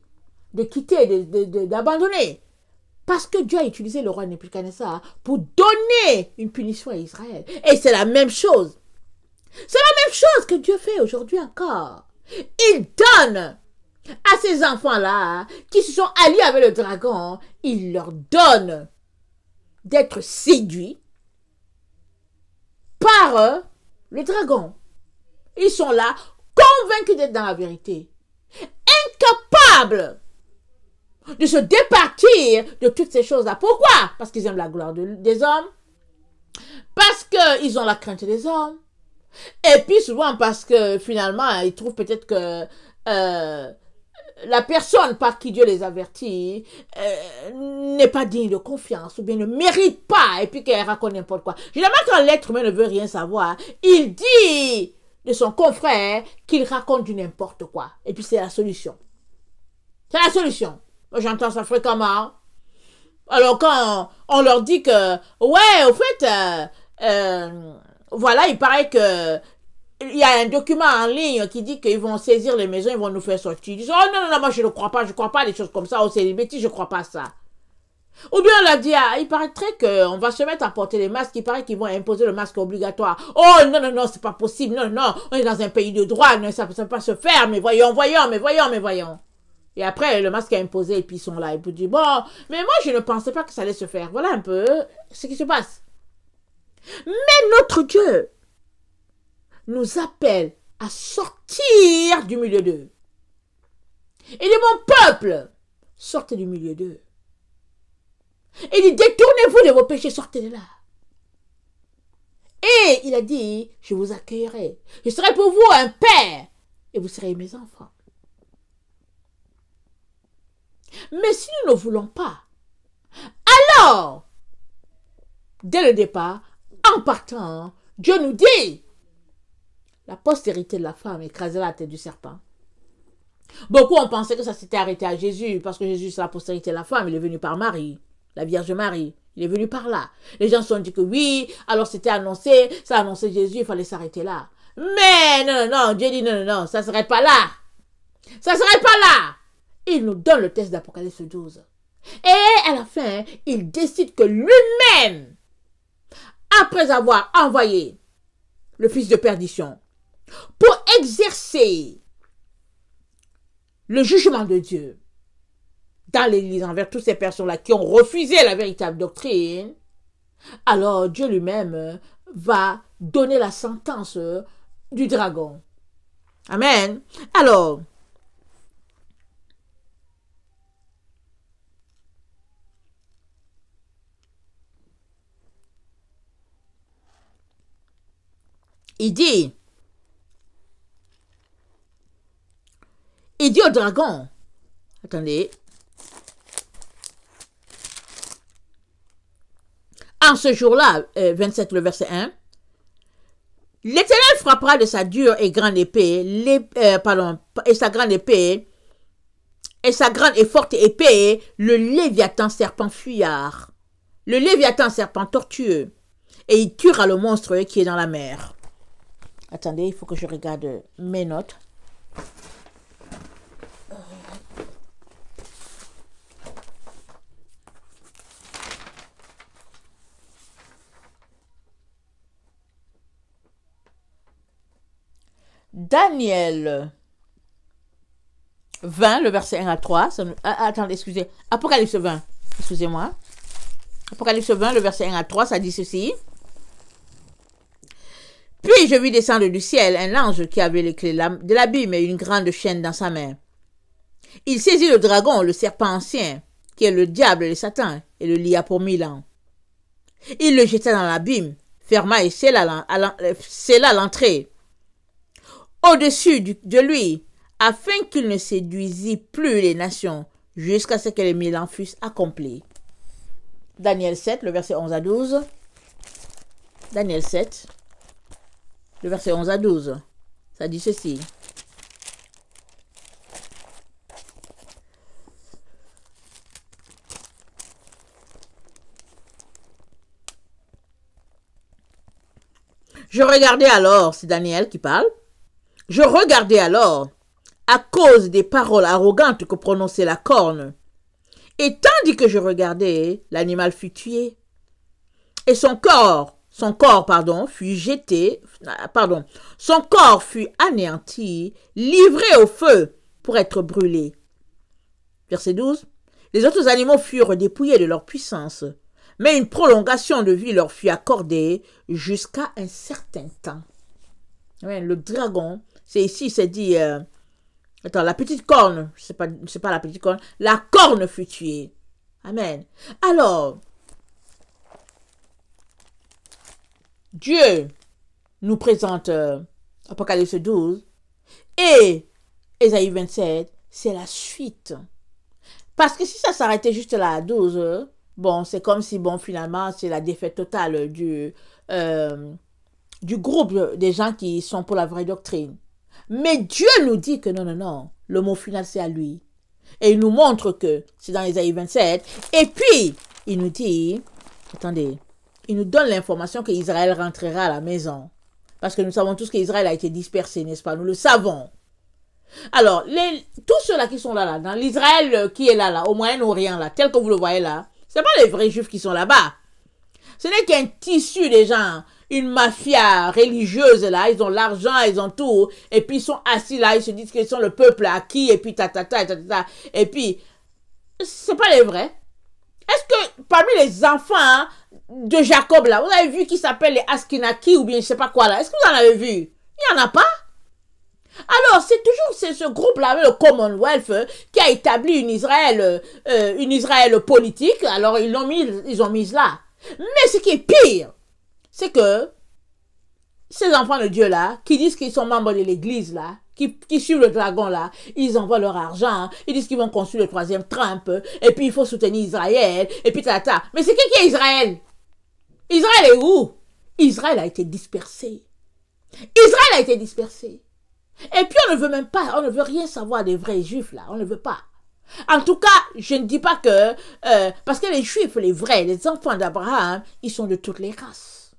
de quitter, d'abandonner. Parce que Dieu a utilisé le roi Nebuchadnezzar pour donner une punition à Israël. Et c'est la même chose. C'est la même chose que Dieu fait aujourd'hui encore. Il donne à ces enfants-là qui se sont alliés avec le dragon, il leur donne d'être séduits par le dragon. Ils sont là, convaincus d'être dans la vérité, incapables de se départir de toutes ces choses-là. Pourquoi? Parce qu'ils aiment la gloire des hommes, parce qu'ils ont la crainte des hommes, et puis souvent parce que finalement, ils trouvent peut-être que la personne par qui Dieu les avertit n'est pas digne de confiance, ou bien ne mérite pas, et puis qu'elle raconte n'importe quoi. Généralement, quand l'être humain ne veut rien savoir, il dit de son confrère qu'il raconte du n'importe quoi. Et puis c'est la solution. C'est la solution. Moi, j'entends ça fréquemment. Alors, quand on leur dit que, ouais, au fait, voilà, il paraît que il y a un document en ligne qui dit qu'ils vont saisir les maisons, ils vont nous faire sortir. Ils disent, oh non, non, non, moi je ne crois pas à des choses comme ça, oh c'est des bêtises, je ne crois pas à ça. Ou bien on leur dit, ah, il paraîtrait qu'on va se mettre à porter les masques, il paraît qu'ils vont imposer le masque obligatoire. Oh non, non, non, c'est pas possible, non, non, on est dans un pays de droit, non, ça ne peut pas se faire, mais voyons. Et après, le masque est imposé et puis ils sont là. Et puis ils disent, bon, mais moi je ne pensais pas que ça allait se faire. Voilà un peu ce qui se passe. Mais notre Dieu nous appelle à sortir du milieu d'eux. Il dit, mon peuple, sortez du milieu d'eux. Il dit, détournez-vous de vos péchés, sortez de là. Et il a dit, je vous accueillerai. Je serai pour vous un père et vous serez mes enfants. Mais si nous ne voulons pas, alors, dès le départ, en partant, Dieu nous dit, la postérité de la femme écrasera la tête du serpent. Beaucoup ont pensé que ça s'était arrêté à Jésus, parce que Jésus, c'est la postérité de la femme, il est venu par Marie, la Vierge Marie, il est venu par là. Les gens se sont dit que oui, alors c'était annoncé, ça a annoncé Jésus, il fallait s'arrêter là. Mais non, non, non, Dieu dit non, non, non, ça ne serait pas là. Ça ne serait pas là. Il nous donne le texte d'Apocalypse 12. Et à la fin, il décide que lui-même, après avoir envoyé le fils de perdition, pour exercer le jugement de Dieu dans l'Église envers toutes ces personnes-là qui ont refusé la véritable doctrine, alors Dieu lui-même va donner la sentence du dragon. Amen. Alors, il dit au dragon, attendez, en ce jour-là, 27, le verset 1, l'Éternel frappera de sa dure et grande épée, et sa grande épée, et sa grande et forte épée, le Léviathan serpent fuyard, le Léviathan serpent tortueux, et il tuera le monstre qui est dans la mer. Attendez, il faut que je regarde mes notes. Daniel 20, le verset 1 à 3. Attendez, excusez. Apocalypse 20. Excusez-moi. Apocalypse 20, le verset 1 à 3, ça dit ceci. Puis je vis descendre du ciel un ange qui avait les clés de l'abîme et une grande chaîne dans sa main. Il saisit le dragon, le serpent ancien, qui est le diable et le Satan, et le lia pour 1000 ans. Il le jeta dans l'abîme, ferma et scella l'entrée au-dessus de lui, afin qu'il ne séduisît plus les nations, jusqu'à ce que les 1000 ans fussent accomplis. Daniel 7, le verset 11 à 12. Daniel 7, le verset 11 à 12. Ça dit ceci. Je regardais alors, c'est Daniel qui parle, je regardais alors, à cause des paroles arrogantes que prononçait la corne, et tandis que je regardais, l'animal fut tué, et son corps fut anéanti, livré au feu pour être brûlé. Verset 12. Les autres animaux furent dépouillés de leur puissance, mais une prolongation de vie leur fut accordée jusqu'à un certain temps. Ouais, le dragon, c'est dit, la petite corne, c'est pas la petite corne, la corne fut tuée. Amen. Alors, Dieu nous présente Apocalypse 12 et Ésaïe 27, c'est la suite. Parce que si ça s'arrêtait juste là à 12, bon, c'est comme si, finalement, c'est la défaite totale du groupe des gens qui sont pour la vraie doctrine. Mais Dieu nous dit que non, le mot final, c'est à lui. Et il nous montre que c'est dans Ésaïe 27. Et puis, il nous dit, il nous donne l'information qu'Israël rentrera à la maison. Parce que nous savons tous qu'Israël a été dispersé, n'est-ce pas? Nous le savons. Alors, tous ceux-là qui sont là, dans l'Israël qui est là, au Moyen-Orient, là, tel que vous le voyez là, c'est pas les vrais juifs qui sont là-bas. Ce n'est qu'un tissu des gens, une mafia religieuse là, ils ont l'argent, ils ont tout, et puis ils sont assis là, ils se disent qu'ils sont le peuple acquis, et puis et puis, c'est pas les vrais. Est-ce que parmi les enfants de Jacob là, vous avez vu qui s'appelle les Askinaki ou bien je sais pas quoi là, est-ce que vous en avez vu? Il n'y en a pas. Alors, c'est ce groupe-là, le Commonwealth, qui a établi une Israël politique. Alors, ils ont mis là. Mais ce qui est pire, c'est que ces enfants de Dieu-là, qui disent qu'ils sont membres de l'église, là, qui suivent le dragon, là, ils envoient leur argent, ils disent qu'ils vont construire le 3e Trump, et puis il faut soutenir Israël, et puis tata. Mais c'est qui est Israël? Israël est où? Israël a été dispersé. Israël a été dispersé. Et puis on ne veut même pas, on ne veut rien savoir des vrais juifs là, on ne veut pas. En tout cas, je ne dis pas que, parce que les juifs, les vrais, les enfants d'Abraham, ils sont de toutes les races.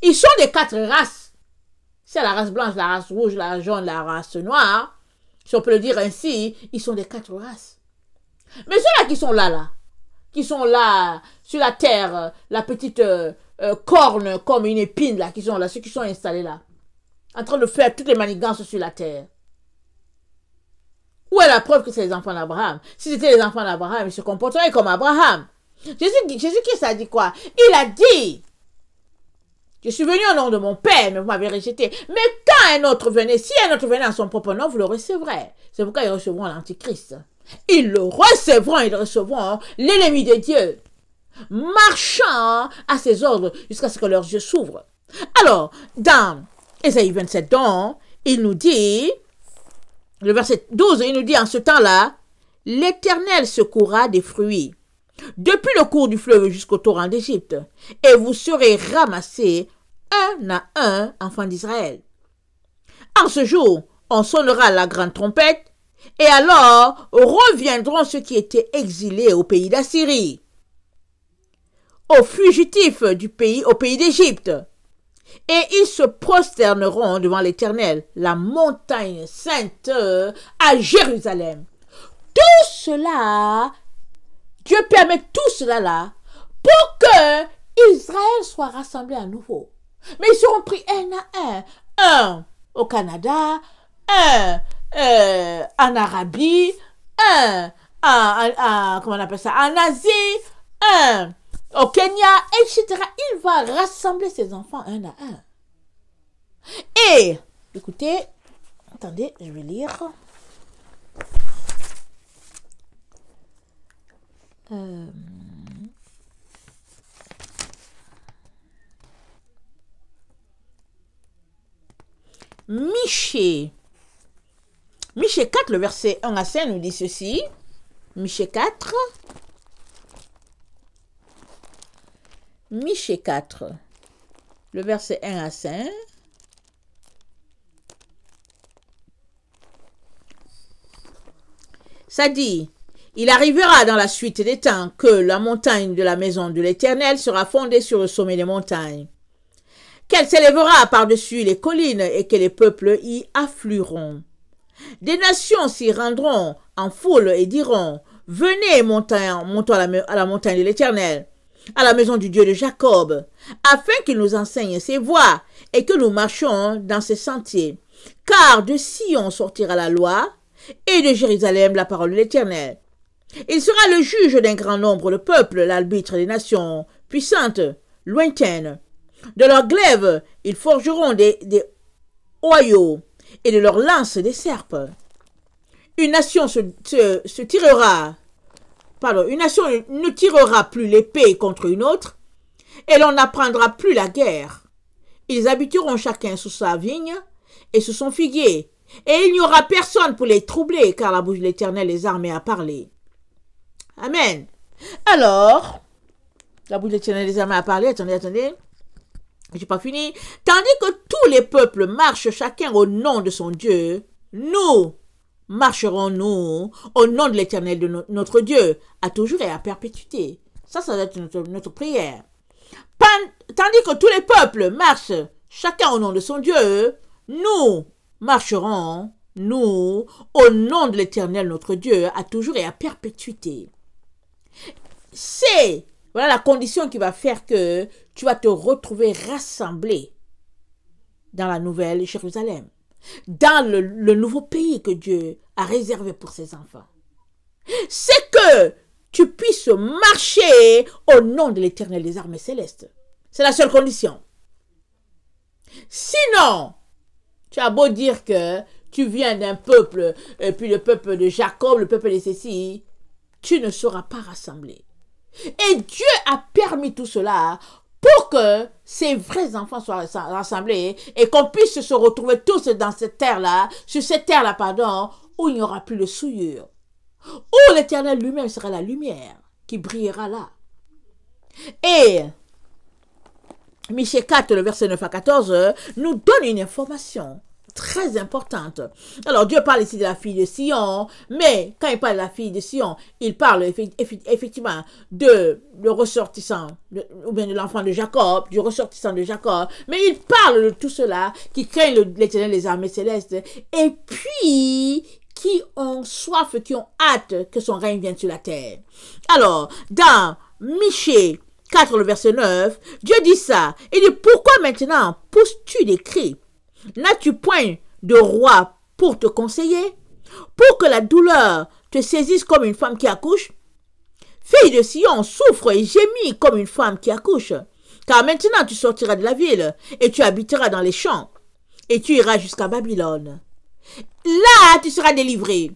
Ils sont des 4 races. C'est la race blanche, la race rouge, la race jaune, la race noire. Si on peut le dire ainsi, ils sont des 4 races. Mais ceux-là qui sont là, sur la terre, la petite corne comme une épine là, qui sont là, ceux qui sont installés là, en train de faire toutes les manigances sur la terre. Où est la preuve que c'est les enfants d'Abraham? Si c'était les enfants d'Abraham, ils se comporteraient comme Abraham. Jésus-Christ a dit quoi? Il a dit, je suis venu au nom de mon Père, mais vous m'avez rejeté. Mais quand un autre venait, si un autre venait en son propre nom, vous le recevrez. C'est pourquoi ils recevront l'Antichrist. Ils recevront l'ennemi de Dieu, marchant à ses ordres jusqu'à ce que leurs yeux s'ouvrent. Alors, dans Ésaïe 27, donc, il nous dit, le verset 12, il nous dit, en ce temps-là, l'Éternel secourra des fruits, depuis le cours du fleuve jusqu'au torrent d'Égypte, et vous serez ramassés un à un, enfants d'Israël. En ce jour, on sonnera la grande trompette, et alors reviendront ceux qui étaient exilés au pays d'Assyrie, aux fugitifs au pays d'Égypte, et ils se prosterneront devant l'Éternel, la montagne sainte à Jérusalem. Tout cela, Dieu permet tout cela là pour que Israël soit rassemblé à nouveau. Mais ils seront pris un à un. Un au Canada, un en Arabie, un comment on appelle ça, en Asie, un au Kenya, etc. Il va rassembler ses enfants un à un. Et, écoutez, attendez, je vais lire. Michée 4, le verset 1 à 5 nous dit ceci. Michée 4, le verset 1 à 5. Ça dit, il arrivera dans la suite des temps que la montagne de la maison de l'Éternel sera fondée sur le sommet des montagnes, qu'elle s'élèvera par-dessus les collines et que les peuples y afflueront. Des nations s'y rendront en foule et diront, venez, montons à la montagne de l'Éternel, à la maison du Dieu de Jacob, afin qu'il nous enseigne ses voies et que nous marchions dans ses sentiers. Car de Sion sortira la loi, et de Jérusalem la parole de l'Éternel. Il sera le juge d'un grand nombre de peuples, l'arbitre des nations puissantes, lointaines. De leurs glaives, ils forgeront des oyaux, et de leurs lances des serpes. Une nation une nation ne tirera plus l'épée contre une autre, et l'on n'apprendra plus la guerre. Ils habiteront chacun sous sa vigne et sous son figuier, et il n'y aura personne pour les troubler, car la bouche de l'Éternel les armées à parler. Amen. Alors, la bouche de l'Éternel les armées à parler, attendez, j'ai pas fini. Tandis que tous les peuples marchent chacun au nom de son Dieu, nous marcherons-nous au nom de l'Éternel de notre Dieu, à toujours et à perpétuité. Ça doit être notre prière. Tandis que tous les peuples marchent chacun au nom de son Dieu, nous marcherons, nous, au nom de l'Éternel notre Dieu, à toujours et à perpétuité. Voilà la condition qui va faire que tu vas te retrouver rassemblé dans la nouvelle Jérusalem, dans le nouveau pays que Dieu a réservé pour ses enfants. C'est que tu puisses marcher au nom de l'Éternel des armées célestes. C'est la seule condition. Sinon, tu as beau dire que tu viens d'un peuple, et puis le peuple de Jacob, le peuple de ceci, tu ne seras pas rassemblé. Et Dieu a permis tout cela pour que ces vrais enfants soient rassemblés et qu'on puisse se retrouver tous dans cette terre-là, sur cette terre-là, où il n'y aura plus de souillure, où l'Éternel lui-même sera la lumière qui brillera là. Et Michée 4, le verset 9 à 14, nous donne une information très importante. Alors, Dieu parle ici de la fille de Sion, mais quand il parle de la fille de Sion, il parle effectivement de le ressortissant, ou bien de l'enfant de Jacob, du ressortissant de Jacob, mais il parle de tout cela qui craint l'Éternel des armées célestes, et puis qui ont soif, qui ont hâte que son règne vienne sur la terre. Alors, dans Michée 4, le verset 9, Dieu dit ça. Il dit, pourquoi maintenant pousses-tu des cris? N'as-tu point de roi pour te conseiller? Pour que la douleur te saisisse comme une femme qui accouche? Fille de Sion, souffre et gémis comme une femme qui accouche. Car maintenant tu sortiras de la ville, et tu habiteras dans les champs, et tu iras jusqu'à Babylone. Là, tu seras délivré.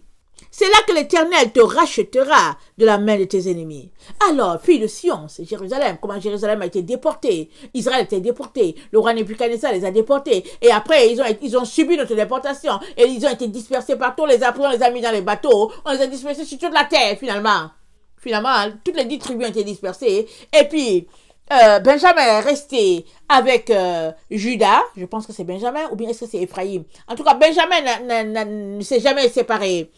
C'est là que l'Éternel te rachètera de la main de tes ennemis. Alors, fille de Sion, c'est Jérusalem. Comment Jérusalem a été déportée. Israël a été déporté. Le roi Nebuchadnezzar les a déportés. Et après, ils ont subi notre déportation. Et ils ont été dispersés partout. On les a pris, on les a mis dans les bateaux. On les a dispersés sur toute la terre, finalement. Finalement, toutes les 10 tribus ont été dispersées. Et puis, Benjamin est resté avec Judas. Je pense que c'est Benjamin. Ou bien est-ce que c'est Ephraïm? En tout cas, Benjamin ne s'est jamais séparé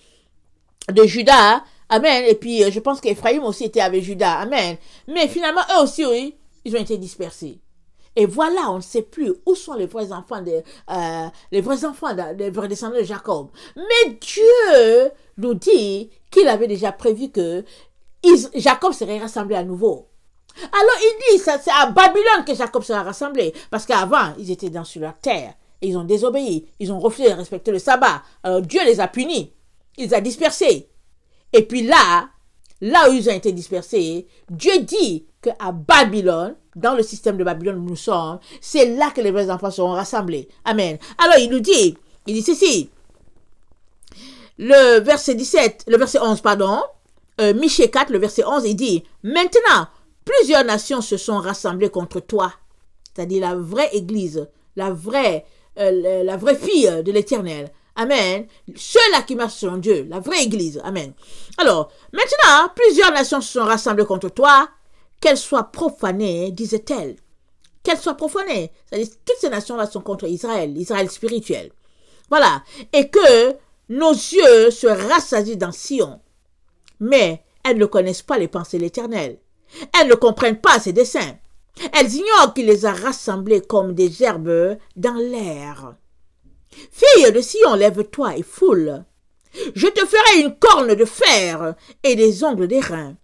de Judas, amen, et puis je pense qu'Ephraïm aussi était avec Judas, amen, mais finalement eux aussi, oui, ils ont été dispersés. Et voilà, on ne sait plus où sont les vrais enfants des vrais descendants de Jacob. Mais Dieu nous dit qu'il avait déjà prévu que Jacob serait rassemblé à nouveau. Alors il dit, c'est à Babylone que Jacob sera rassemblé, parce qu'avant, ils étaient sur leur terre, et ils ont désobéi, ils ont refusé de respecter le sabbat, alors Dieu les a punis. Il les a dispersés. Et puis là, là où ils ont été dispersés, Dieu dit qu'à Babylone, dans le système de Babylone où nous sommes, c'est là que les vrais enfants seront rassemblés. Amen. Alors il dit ceci, le verset 11, pardon, Michée 4, le verset 11, il dit, maintenant, plusieurs nations se sont rassemblées contre toi, c'est-à-dire la vraie église, la vraie fille de l'Éternel. Amen. Ceux-là qui marchent selon Dieu, la vraie église. Amen. Alors, maintenant, plusieurs nations se sont rassemblées contre toi, qu'elles soient profanées, disait-elle. Qu'elles soient profanées. C'est-à-dire, toutes ces nations-là sont contre Israël, Israël spirituel. Voilà. Et que nos yeux se rassasient dans Sion. Mais elles ne connaissent pas les pensées de l'Éternel. Elles ne comprennent pas ses desseins. Elles ignorent qu'il les a rassemblées comme des gerbes dans l'air. Fille de Sion, lève-toi et foule. Je te ferai une corne de fer et des ongles d'airain.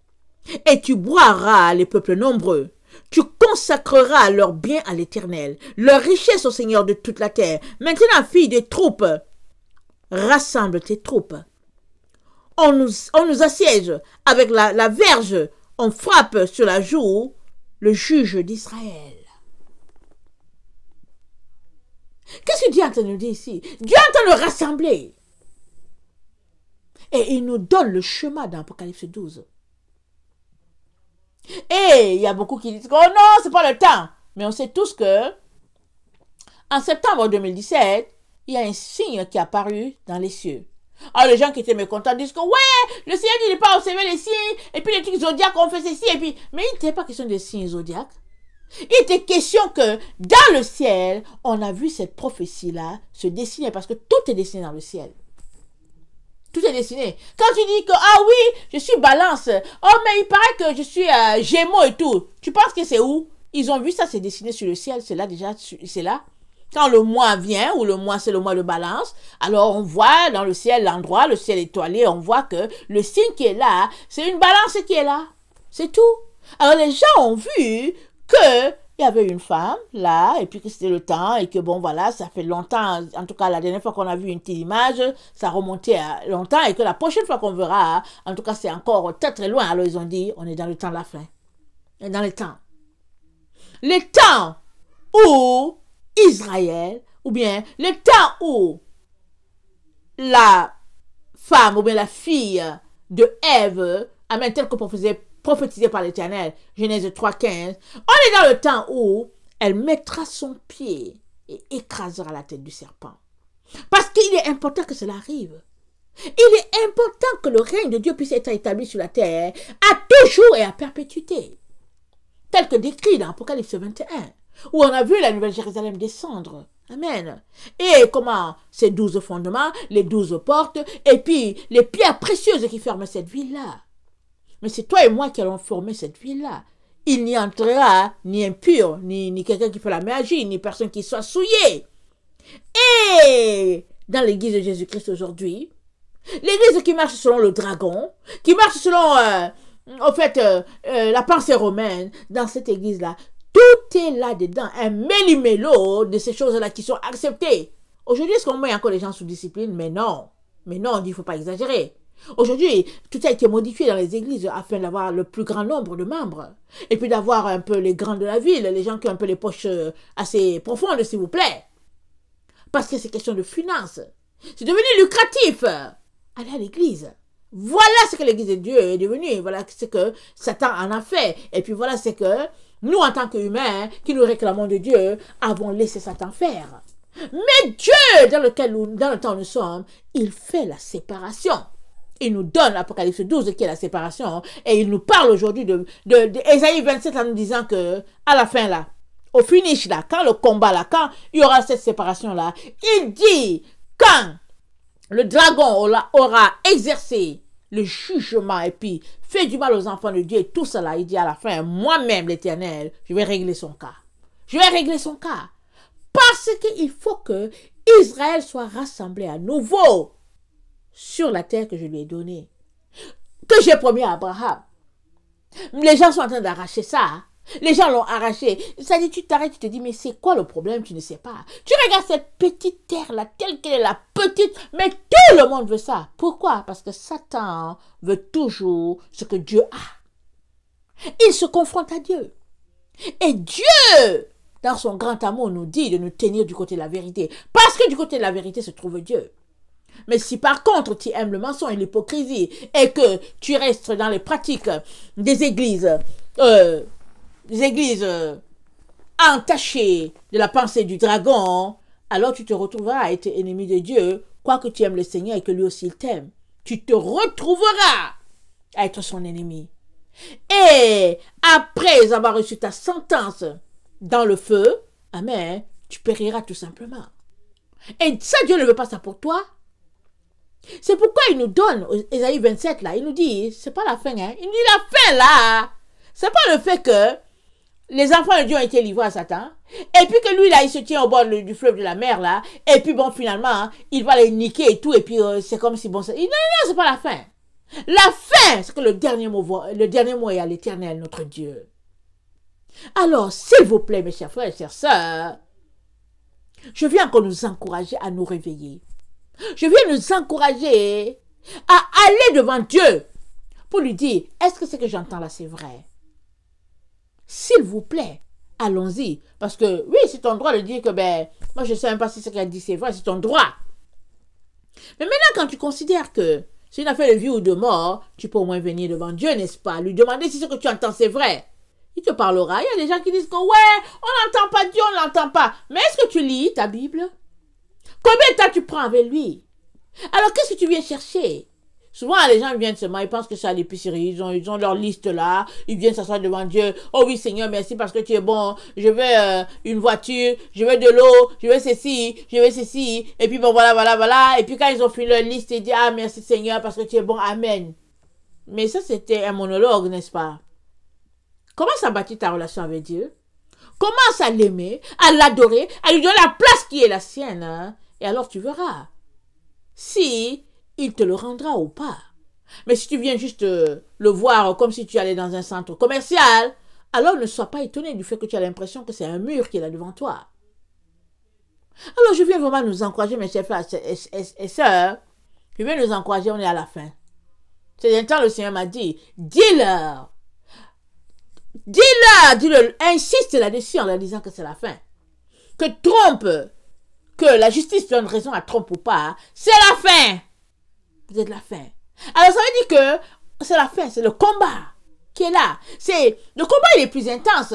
Et tu broieras les peuples nombreux. Tu consacreras leurs biens à l'Éternel, leur richesse au Seigneur de toute la terre. Maintenant, fille des troupes, rassemble tes troupes. On nous assiège avec la verge, on frappe sur la joue le juge d'Israël. Qu'est-ce que Dieu est en train de nous dire ici? Dieu est en train de rassembler. Et il nous donne le chemin dans Apocalypse 12. Et il y a beaucoup qui disent, oh non, c'est pas le temps. Mais on sait tous que, en septembre 2017, il y a un signe qui est apparu dans les cieux. Alors les gens qui étaient mécontents disent que, ouais, le Seigneur dit de ne pas observer les signes, et puis les trucs zodiaques ont fait ceci, et puis, mais il n'était pas question des signes zodiaques. Il était question que dans le ciel, on a vu cette prophétie-là se dessiner parce que tout est dessiné dans le ciel. Tout est dessiné. Quand tu dis que, ah oui, je suis balance, oh mais il paraît que je suis gémeaux et tout, tu penses que c'est où? Ils ont vu ça se dessiner sur le ciel, c'est là déjà, c'est là. Quand le mois vient, ou le mois c'est le mois de balance, alors on voit dans le ciel l'endroit, le ciel étoilé, on voit que le signe qui est là, c'est une balance qui est là. C'est tout. Alors les gens ont vu que il y avait une femme là, et puis que c'était le temps, et que bon voilà, ça fait longtemps, en tout cas la dernière fois qu'on a vu une telle image, ça remontait à longtemps, et que la prochaine fois qu'on verra, en tout cas c'est encore très très loin, alors ils ont dit, on est dans le temps de la fin. On est dans le temps. Le temps où Israël, ou bien le temps où la femme, ou bien la fille de Ève, amen, tel que prophétisé par l'Éternel, Genèse 3,15, on est dans le temps où elle mettra son pied et écrasera la tête du serpent. Parce qu'il est important que cela arrive. Il est important que le règne de Dieu puisse être établi sur la terre à toujours et à perpétuité. Tel que décrit dans Apocalypse 21, où on a vu la Nouvelle Jérusalem descendre. Amen. Et comment ces 12 fondements, les 12 portes, et puis les pierres précieuses qui ferment cette ville-là. Mais c'est toi et moi qui allons former cette ville-là. Il n'y entrera ni impur, ni quelqu'un qui fait la magie, ni personne qui soit souillé. Et dans l'église de Jésus-Christ aujourd'hui, l'église qui marche selon le dragon, qui marche selon, la pensée romaine, dans cette église-là, tout est là-dedans, un méli-mélo de ces choses-là qui sont acceptées. Aujourd'hui, est-ce qu'on met encore les gens sous discipline? Mais non, on dit, il ne faut pas exagérer. Aujourd'hui, tout a été modifié dans les églises afin d'avoir le plus grand nombre de membres. Et puis d'avoir un peu les grands de la ville, les gens qui ont un peu les poches assez profondes, s'il vous plaît. Parce que c'est question de finances. C'est devenu lucratif. Aller à l'église. Voilà ce que l'église de Dieu est devenue. Voilà ce que Satan en a fait. Et puis voilà ce que nous, en tant qu'humains, qui nous réclamons de Dieu, avons laissé Satan faire. Mais Dieu, dans le temps où nous sommes, il fait la séparation. Il nous donne l'Apocalypse 12 qui est la séparation. Et il nous parle aujourd'hui de Ésaïe 27 en nous disant que, à la fin là, au finish là, quand le combat là, quand il y aura cette séparation là, il dit, quand le dragon aura exercé le jugement et puis fait du mal aux enfants de Dieu et tout cela, il dit à la fin, moi-même l'Éternel, je vais régler son cas. Je vais régler son cas. Parce qu'il faut que Israël soit rassemblé à nouveau sur la terre que je lui ai donnée, que j'ai promis à Abraham. Les gens sont en train d'arracher ça. Les gens l'ont arraché. Ça dit, tu t'arrêtes, tu te dis, mais c'est quoi le problème? Tu ne sais pas. Tu regardes cette petite terre-là, telle qu'elle est la petite, mais tout le monde veut ça. Pourquoi? Parce que Satan veut toujours ce que Dieu a. Il se confronte à Dieu. Et Dieu, dans son grand amour, nous dit de nous tenir du côté de la vérité. Parce que du côté de la vérité se trouve Dieu. Mais si par contre tu aimes le mensonge et l'hypocrisie et que tu restes dans les pratiques des églises entachées de la pensée du dragon, alors tu te retrouveras à être ennemi de Dieu, quoique tu aimes le Seigneur et que lui aussi il t'aime. Tu te retrouveras à être son ennemi. Et après avoir reçu ta sentence dans le feu, amen, tu périras tout simplement. Et ça, Dieu ne veut pas ça pour toi. C'est pourquoi il nous donne, Ésaïe 27 là, il nous dit, c'est pas la fin, hein. Il nous dit la fin là. C'est pas le fait que les enfants de Dieu ont été livrés à Satan, et puis que lui là, il se tient au bord du fleuve de la mer là, et puis bon, finalement, hein, il va les niquer et tout, et puis c'est comme si bon, non, c'est pas la fin. La fin, c'est que le dernier mot est à l'Éternel, notre Dieu. Alors, s'il vous plaît, mes chers frères et chères sœurs, je viens encore nous encourager à nous réveiller. Je viens nous encourager à aller devant Dieu pour lui dire, est-ce que ce que j'entends là, c'est vrai? S'il vous plaît, allons-y. Parce que, oui, c'est ton droit de dire que, ben, moi, je ne sais même pas si ce qu'elle dit, c'est vrai, c'est ton droit. Mais maintenant, quand tu considères que c'est une affaire de vie ou de mort, tu peux au moins venir devant Dieu, n'est-ce pas? Lui demander si ce que tu entends, c'est vrai. Il te parlera. Il y a des gens qui disent que, ouais, on n'entend pas Dieu, on n'entend pas. Mais est-ce que tu lis ta Bible? Combien de temps tu prends avec lui? Alors, qu'est-ce que tu viens chercher? Souvent, les gens viennent seulement, ils pensent que c'est à l'épicerie, ils ont leur liste là, ils viennent s'asseoir devant Dieu. Oh oui, Seigneur, merci parce que tu es bon. Je veux une voiture, je veux de l'eau, je veux ceci. Et puis bon, voilà. Et puis quand ils ont fini leur liste, ils disent, ah, merci Seigneur parce que tu es bon, amen. Mais ça, c'était un monologue, n'est-ce pas? Commence à bâtir ta relation avec Dieu. Commence à l'aimer, à l'adorer, à lui donner la place qui est la sienne. Hein? Et alors tu verras si il te le rendra ou pas. Mais si tu viens juste le voir comme si tu allais dans un centre commercial, alors ne sois pas étonné du fait que tu as l'impression que c'est un mur qui est là devant toi. Alors je viens vraiment nous encourager, mes chers frères et sœurs. Je viens nous encourager, on est à la fin. C'est un temps le Seigneur m'a dit, dis-leur, insiste là-dessus en leur disant que c'est la fin. Que trompe, que la justice donne raison à trompe ou pas, c'est la fin. Vous êtes la fin. Alors ça veut dire que c'est la fin, c'est le combat qui est là. Le combat il est plus intense.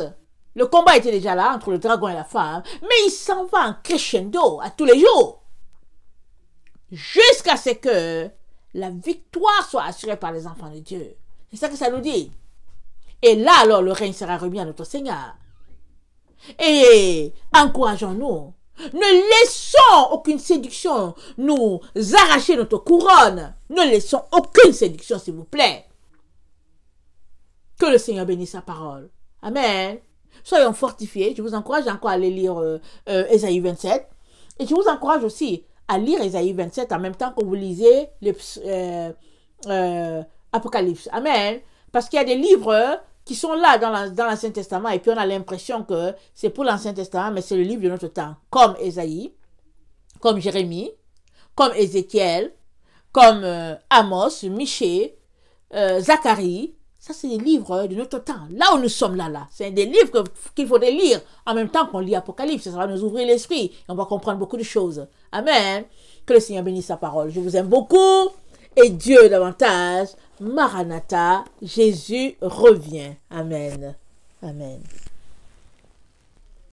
Le combat était déjà là entre le dragon et la femme, mais il s'en va en crescendo à tous les jours. Jusqu'à ce que la victoire soit assurée par les enfants de Dieu. C'est ça que ça nous dit. Et là alors le règne sera remis à notre Seigneur. Et encourageons-nous. Ne laissons aucune séduction nous arracher notre couronne. Ne laissons aucune séduction, s'il vous plaît. Que le Seigneur bénisse sa parole. Amen. Soyons fortifiés. Je vous encourage encore à aller lire Ésaïe 27. Et je vous encourage aussi à lire Ésaïe 27 en même temps que vous lisez Apocalypse. Amen. Parce qu'il y a des livres qui sont là dans l'Ancien Testament, et puis on a l'impression que c'est pour l'Ancien Testament, mais c'est le livre de notre temps, comme Ésaïe, comme Jérémie, comme Ézéchiel, comme Amos, Michée, Zacharie. Ça, c'est des livres de notre temps. Là où nous sommes là. C'est des livres qu'il faudrait lire en même temps qu'on lit Apocalypse. Ça va nous ouvrir l'esprit et on va comprendre beaucoup de choses. Amen. Que le Seigneur bénisse sa parole. Je vous aime beaucoup et Dieu davantage. Maranatha, Jésus revient. Amen. Amen.